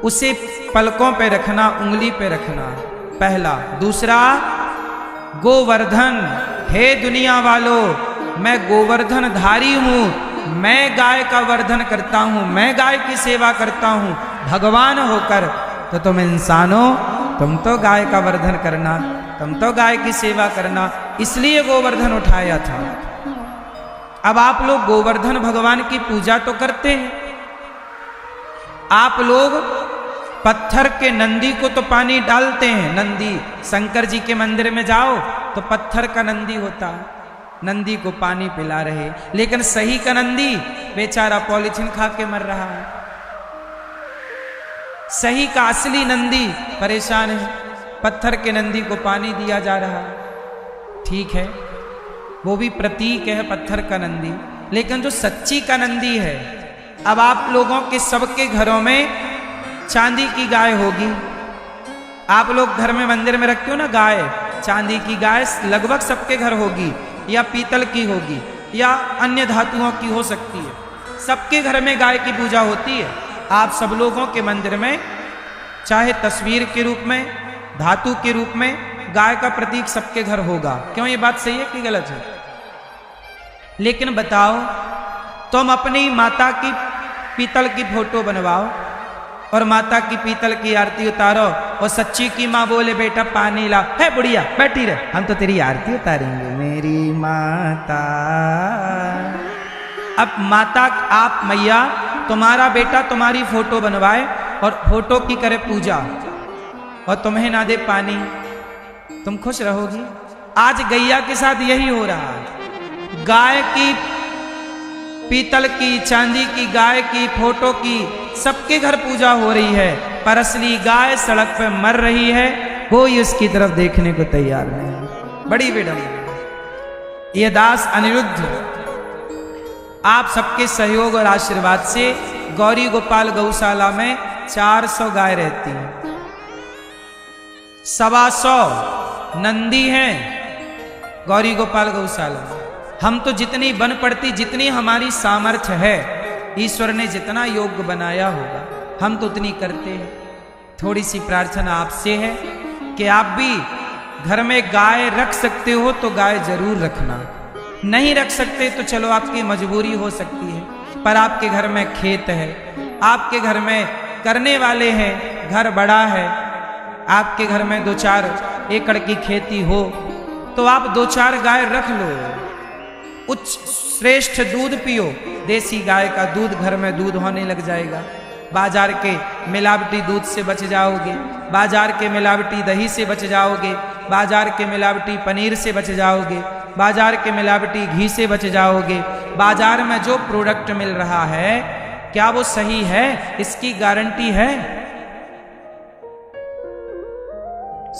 उसे पलकों पे रखना, उंगली पे रखना, पहला। दूसरा, गोवर्धन, हे दुनिया वालों, मैं गोवर्धन धारी हूं, मैं गाय का वर्धन करता हूं, मैं गाय की सेवा करता हूं। भगवान होकर तो तुम इंसानों, तुम तो गाय का वर्धन करना, तुम तो गाय की सेवा करना, इसलिए गोवर्धन उठाया था। अब आप लोग गोवर्धन भगवान की पूजा तो करते हैं। आप लोग पत्थर के नंदी को तो पानी डालते हैं। नंदी, शंकर जी के मंदिर में जाओ तो पत्थर का नंदी होता है, नंदी को पानी पिला रहे, लेकिन सही का नंदी बेचारा पॉलीथीन खा के मर रहा है। सही का असली नंदी परेशान है, पत्थर के नंदी को पानी दिया जा रहा है। ठीक है, वो भी प्रतीक है पत्थर का नंदी, लेकिन जो सच्ची का नंदी है, अब आप लोगों के सबके घरों में चांदी की गाय होगी। आप लोग घर में मंदिर में रखते हो ना गाय, चांदी की गाय लगभग सबके घर होगी, या पीतल की होगी, या अन्य धातुओं की हो सकती है। सबके घर में गाय की पूजा होती है। आप सब लोगों के मंदिर में चाहे तस्वीर के रूप में, धातु के रूप में गाय का प्रतीक सबके घर होगा। क्यों, ये बात सही है कि गलत है? लेकिन बताओ, तुम अपनी माता की पीतल की फोटो बनवाओ और माता की पीतल की आरती उतारो, और सच्ची की माँ बोले बेटा पानी ला, है बुढ़िया बैठी रहे, हम तो तेरी आरती उतारेंगे मेरी माता। अब माता, आप मैया, तुम्हारा बेटा तुम्हारी फोटो बनवाए और फोटो की करे पूजा और तुम्हें ना दे पानी, तुम खुश रहोगी? आज गैया के साथ यही हो रहा है। गाय की, पीतल की, चांदी की गाय की फोटो की सबके घर पूजा हो रही है, पर असली गाय सड़क पर मर रही है, कोई उसकी तरफ देखने को तैयार नहीं। बड़ी विडंबना। ये दास अनिरुद्ध आप सबके सहयोग और आशीर्वाद से गौरी गोपाल गौशाला में 400 गाय रहती हैं, 125 नंदी हैं गौरी गोपाल गौशाला में। हम तो जितनी बन पड़ती, जितनी हमारी सामर्थ्य है, ईश्वर ने जितना योग्य बनाया होगा हम तो उतनी करते हैं। थोड़ी सी प्रार्थना आपसे है कि आप भी घर में गाय रख सकते हो तो गाय जरूर रखना, नहीं रख सकते तो चलो आपकी मजबूरी हो सकती है, पर आपके घर में खेत है, आपके घर में करने वाले हैं, घर बड़ा है, आपके घर में 2-4 एकड़ की खेती हो तो आप 2-4 गाय रख लो। उच्च श्रेष्ठ दूध पियो, देसी गाय का दूध घर में दूध होने लग जाएगा। बाजार के मिलावटी दूध से बच जाओगे, बाजार के मिलावटी दही से बच जाओगे, बाजार के मिलावटी पनीर से बच जाओगे, बाजार के मिलावटी घी से बच जाओगे। बाजार में जो प्रोडक्ट मिल रहा है क्या वो सही है? इसकी गारंटी है?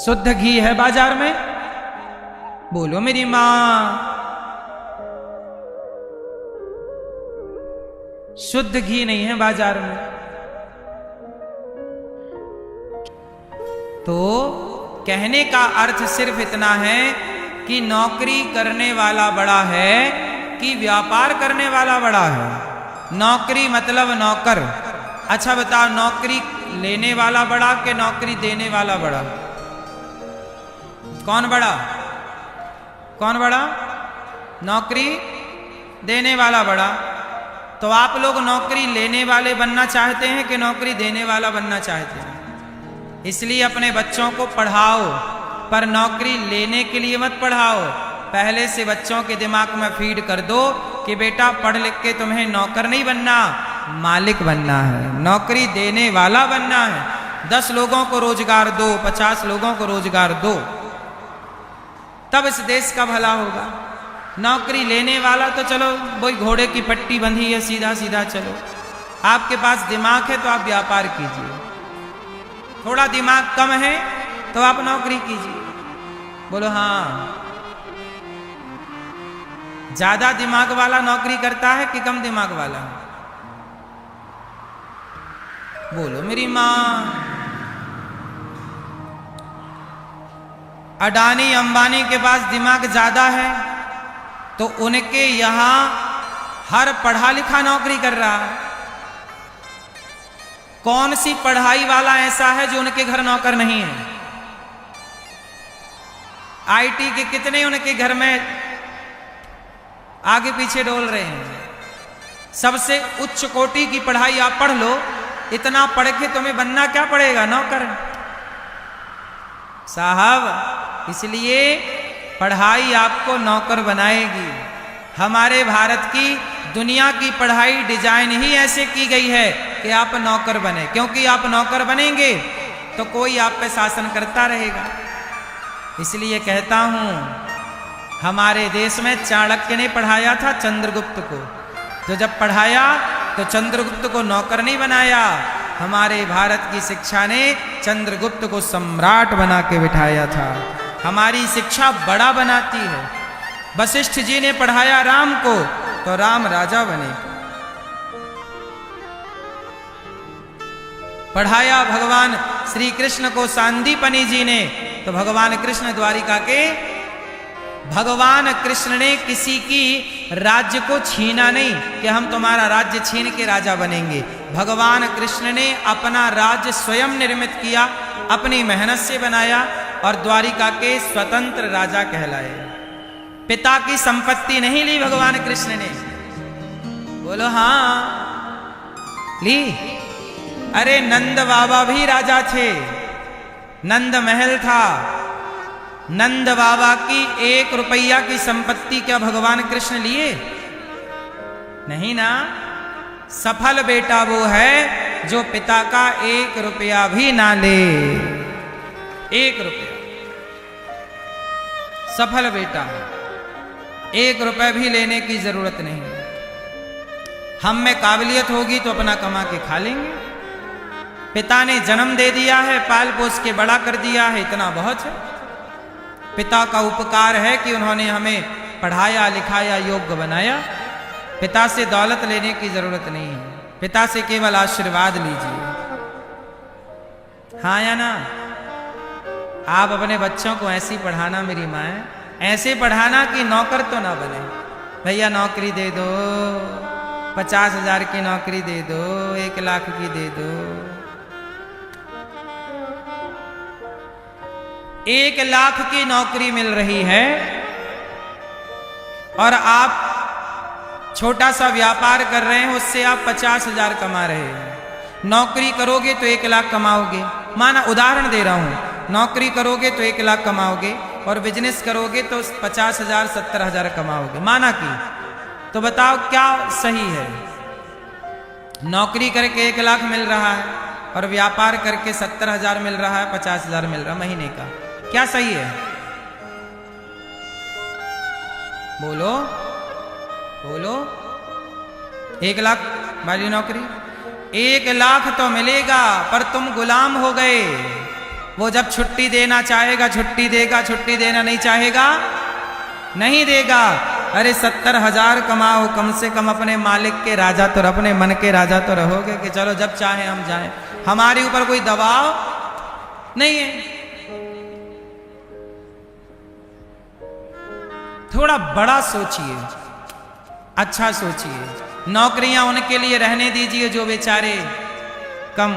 शुद्ध घी है बाजार में? बोलो मेरी मां। शुद्ध घी नहीं है बाजार में। तो कहने का अर्थ सिर्फ इतना है कि नौकरी करने वाला बड़ा है कि व्यापार करने वाला बड़ा है। नौकरी मतलब नौकर। अच्छा बताओ, नौकरी लेने वाला बड़ा कि नौकरी देने वाला बड़ा? कौन बड़ा? कौन बड़ा? नौकरी देने वाला बड़ा। तो आप लोग नौकरी लेने वाले बनना चाहते हैं कि नौकरी देने वाला बनना चाहते हैं? इसलिए अपने बच्चों को पढ़ाओ, पर नौकरी लेने के लिए मत पढ़ाओ। पहले से बच्चों के दिमाग में फीड कर दो कि बेटा पढ़ लिख के तुम्हें नौकर नहीं बनना, मालिक बनना है, नौकरी देने वाला बनना है। 10 लोगों को रोजगार दो, 50 लोगों को रोजगार दो, तब इस देश का भला होगा। नौकरी लेने वाला तो चलो वही घोड़े की पट्टी बंधी है, सीधा सीधा चलो। आपके पास दिमाग है तो आप व्यापार कीजिए, थोड़ा दिमाग कम है तो आप नौकरी कीजिए। बोलो हाँ। ज्यादा दिमाग वाला नौकरी करता है कि कम दिमाग वाला? बोलो मेरी मां। अडानी अंबानी के पास दिमाग ज्यादा है तो उनके यहां हर पढ़ा लिखा नौकरी कर रहा है। कौन सी पढ़ाई वाला ऐसा है जो उनके घर नौकर नहीं है? आईटी के कितने उनके घर में आगे पीछे डोल रहे हैं। सबसे उच्च कोटि की पढ़ाई आप पढ़ लो, इतना पढ़ के तुम्हें बनना क्या पड़ेगा? नौकर साहब। इसलिए पढ़ाई आपको नौकर बनाएगी। हमारे भारत की दुनिया की पढ़ाई डिजाइन ही ऐसे की गई है कि आप नौकर बने, क्योंकि आप नौकर बनेंगे तो कोई आप पे शासन करता रहेगा। इसलिए कहता हूं हमारे देश में चाणक्य ने पढ़ाया था चंद्रगुप्त को, तो जब पढ़ाया तो चंद्रगुप्त को नौकर नहीं बनाया, हमारे भारत की शिक्षा ने चंद्रगुप्त को सम्राट बना के बिठाया था। हमारी शिक्षा बड़ा बनाती है। वशिष्ठ जी ने पढ़ाया राम को तो राम राजा बने, पढ़ाया भगवान श्री कृष्ण को सांदीपनि जी ने तो भगवान कृष्ण द्वारिका के, भगवान कृष्ण ने किसी की राज्य को छीना नहीं कि हम तुम्हारा राज्य छीन के राजा बनेंगे। भगवान कृष्ण ने अपना राज्य स्वयं निर्मित किया, अपनी मेहनत से बनाया और द्वारिका के स्वतंत्र राजा कहलाए। पिता की संपत्ति नहीं ली भगवान कृष्ण ने। बोलो हाँ, ली। अरे नंद बाबा भी राजा थे, नंद महल था। नंद बाबा की 1 रुपया की संपत्ति क्या भगवान कृष्ण लिए? नहीं ना। सफल बेटा वो है जो पिता का 1 रुपया भी ना ले। 1 रुपया सफल बेटा है, 1 रुपया भी लेने की जरूरत नहीं। हम में काबिलियत होगी तो अपना कमा के खा लेंगे। पिता ने जन्म दे दिया है, पाल पोस के बड़ा कर दिया है, इतना बहुत है। पिता का उपकार है कि उन्होंने हमें पढ़ाया लिखाया, योग्य बनाया। पिता से दौलत लेने की जरूरत नहीं है, पिता से केवल आशीर्वाद लीजिए। हाँ या ना? आप अपने बच्चों को ऐसे ही पढ़ाना, मेरी माँ, ऐसे पढ़ाना कि नौकर तो ना बने। भैया नौकरी दे दो, 50,000 की नौकरी दे दो, 1 लाख की दे दो। 1 लाख की नौकरी मिल रही है और आप छोटा सा व्यापार कर रहे हैं, उससे आप 50,000 कमा रहे हैं। नौकरी करोगे तो 1 लाख कमाओगे, माना उदाहरण दे रहा हूं। नौकरी करोगे तो 1 लाख कमाओगे और बिजनेस करोगे तो 50,000 70,000 कमाओगे, माना कि। तो बताओ क्या सही है? नौकरी करके 1 लाख मिल रहा है और व्यापार करके 70,000 मिल रहा है, 50,000 मिल रहा है महीने का, क्या सही है? बोलो बोलो। 1 लाख वाली नौकरी, 1 लाख तो मिलेगा पर तुम गुलाम हो गए। वो जब छुट्टी देना चाहेगा छुट्टी देगा, छुट्टी देना नहीं चाहेगा नहीं देगा। अरे 70,000 कमाओ, कम से कम अपने मालिक के राजा तो, अपने मन के राजा तो रहोगे कि चलो जब चाहे हम जाएं, हमारे ऊपर कोई दबाव नहीं है। थोड़ा बड़ा सोचिए, अच्छा सोचिए। नौकरियां उनके लिए रहने दीजिए जो बेचारे कम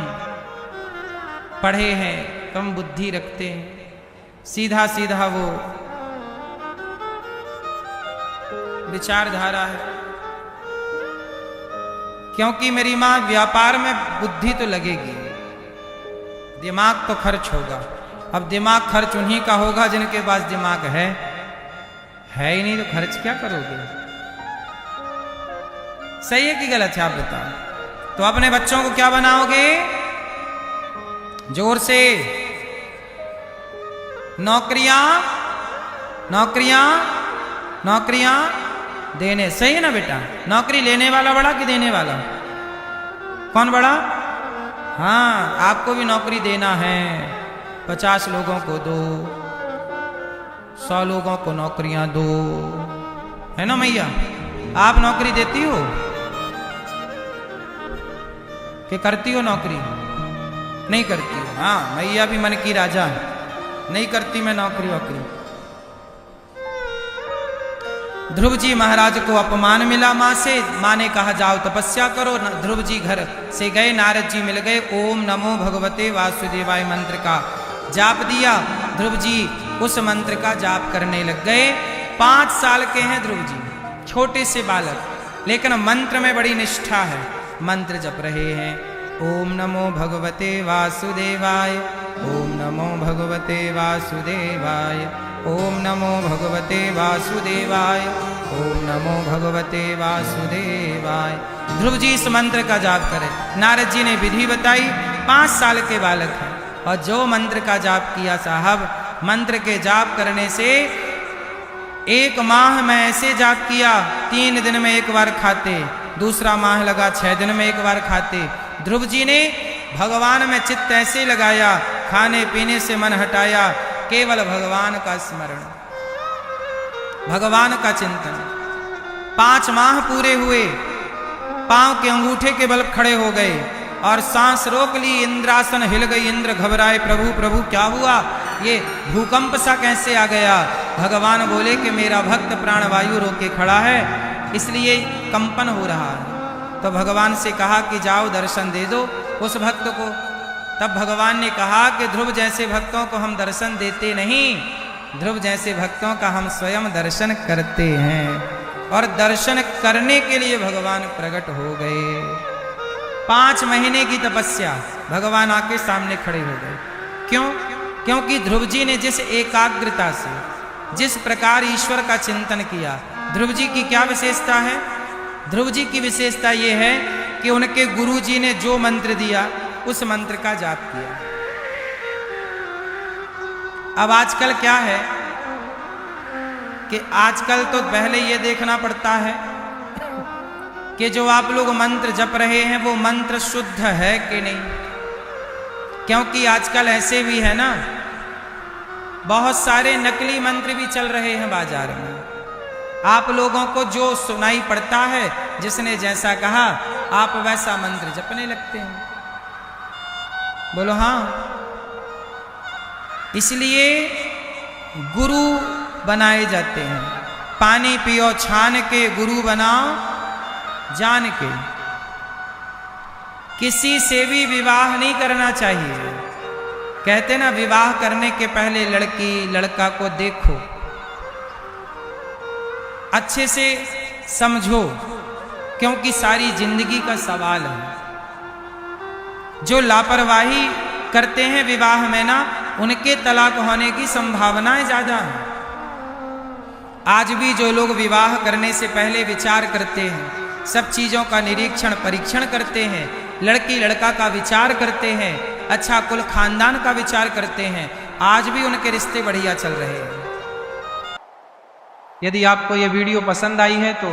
पढ़े हैं, कम बुद्धि रखते हैं, सीधा सीधा वो विचारधारा है। क्योंकि मेरी मां, व्यापार में बुद्धि तो लगेगी, दिमाग तो खर्च होगा। अब दिमाग खर्च उन्हीं का होगा जिनके पास दिमाग है ही नहीं, तो खर्च क्या करोगे? सही है कि गलत है आप बताओ। तो अपने बच्चों को क्या बनाओगे? जोर से। नौकरियां नौकरियां नौकरियां देने। सही है ना बेटा? नौकरी लेने वाला बड़ा कि देने वाला? कौन बड़ा? हाँ, आपको भी नौकरी देना है। 50 लोगों को दो, 100 लोगों को नौकरियां दो, है ना मैया? आप नौकरी देती हो कि करती हो नौकरी? नहीं करती हो। हाँ, मैया भी मन की राजा है, नहीं करती मैं नौकरी वोकरी। ध्रुव जी महाराज को अपमान मिला मां से, मां ने कहा जाओ तपस्या करो। ध्रुव जी घर से गए, नारद जी मिल गए, ओम नमो भगवते वासुदेवाय मंत्र का जाप दिया। ध्रुव जी उस मंत्र का जाप करने लग गए। 5 साल के हैं ध्रुव जी, छोटे से बालक, लेकिन मंत्र में बड़ी निष्ठा है। मंत्र जप रहे हैं, ओम नमो भगवते वासुदेवाय, ओम नमो भगवते वासुदेवाय, ओम नमो भगवते वासुदेवाय, ओम नमो भगवते वासुदेवाय। ध्रुव जी इस मंत्र का जाप करें। नारद जी ने विधि बताई। 5 साल के बालक हैं और जो मंत्र का जाप किया साहब, मंत्र के जाप करने से एक माह में ऐसे जाग किया, 3 दिन में एक बार खाते, दूसरा माह लगा 6 दिन में एक बार खाते। ध्रुव जी ने भगवान में चित्त ऐसे लगाया, खाने पीने से मन हटाया, केवल भगवान का स्मरण, भगवान का चिंतन। 5 माह पूरे हुए, पांव के अंगूठे के बल खड़े हो गए और सांस रोक ली, इंद्रासन हिल गई। इंद्र घबराए, प्रभु प्रभु क्या हुआ, ये भूकंप सा कैसे आ गया। भगवान बोले कि मेरा भक्त प्राणवायु रोके खड़ा है, इसलिए कंपन हो रहा है। तो भगवान से कहा कि जाओ दर्शन दे दो उस भक्त को। तब भगवान ने कहा कि ध्रुव जैसे भक्तों को हम दर्शन देते नहीं, ध्रुव जैसे भक्तों का हम स्वयं दर्शन करते हैं। और दर्शन करने के लिए भगवान प्रकट हो गए। 5 महीने की तपस्या, भगवान आके सामने खड़े हो गए। क्यों? क्योंकि ध्रुव जी ने जिस एकाग्रता से, जिस प्रकार ईश्वर का चिंतन किया। ध्रुव जी की क्या विशेषता है? ध्रुव जी की विशेषता यह है कि उनके गुरु जी ने जो मंत्र दिया उस मंत्र का जाप किया। अब आजकल क्या है कि आजकल तो पहले यह देखना पड़ता है कि जो आप लोग मंत्र जप रहे हैं वो मंत्र शुद्ध है कि नहीं, क्योंकि आजकल ऐसे भी है ना, बहुत सारे नकली मंत्र भी चल रहे हैं बाजार में। आप लोगों को जो सुनाई पड़ता है, जिसने जैसा कहा आप वैसा मंत्र जपने लगते हैं। बोलो हाँ। इसलिए गुरु बनाए जाते हैं। पानी पियो छान के, गुरु बनाओ जान के। किसी से भी विवाह नहीं करना चाहिए। कहते ना, विवाह करने के पहले लड़की लड़का को देखो, अच्छे से समझो, क्योंकि सारी जिंदगी का सवाल है। जो लापरवाही करते हैं विवाह में ना, उनके तलाक होने की संभावनाएं ज्यादा है। आज भी जो लोग विवाह करने से पहले विचार करते हैं, सब चीजों का निरीक्षण परीक्षण करते हैं, लड़की लड़का का विचार करते हैं, अच्छा कुल खानदान का विचार करते हैं, आज भी उनके रिश्ते बढ़िया चल रहे हैं। यदि आपको यह वीडियो पसंद आई है तो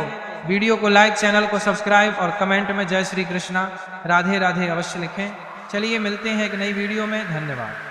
वीडियो को लाइक, चैनल को सब्सक्राइब और कमेंट में जय श्री कृष्णा राधे राधे अवश्य लिखें। चलिए मिलते हैं एक नई वीडियो में। धन्यवाद।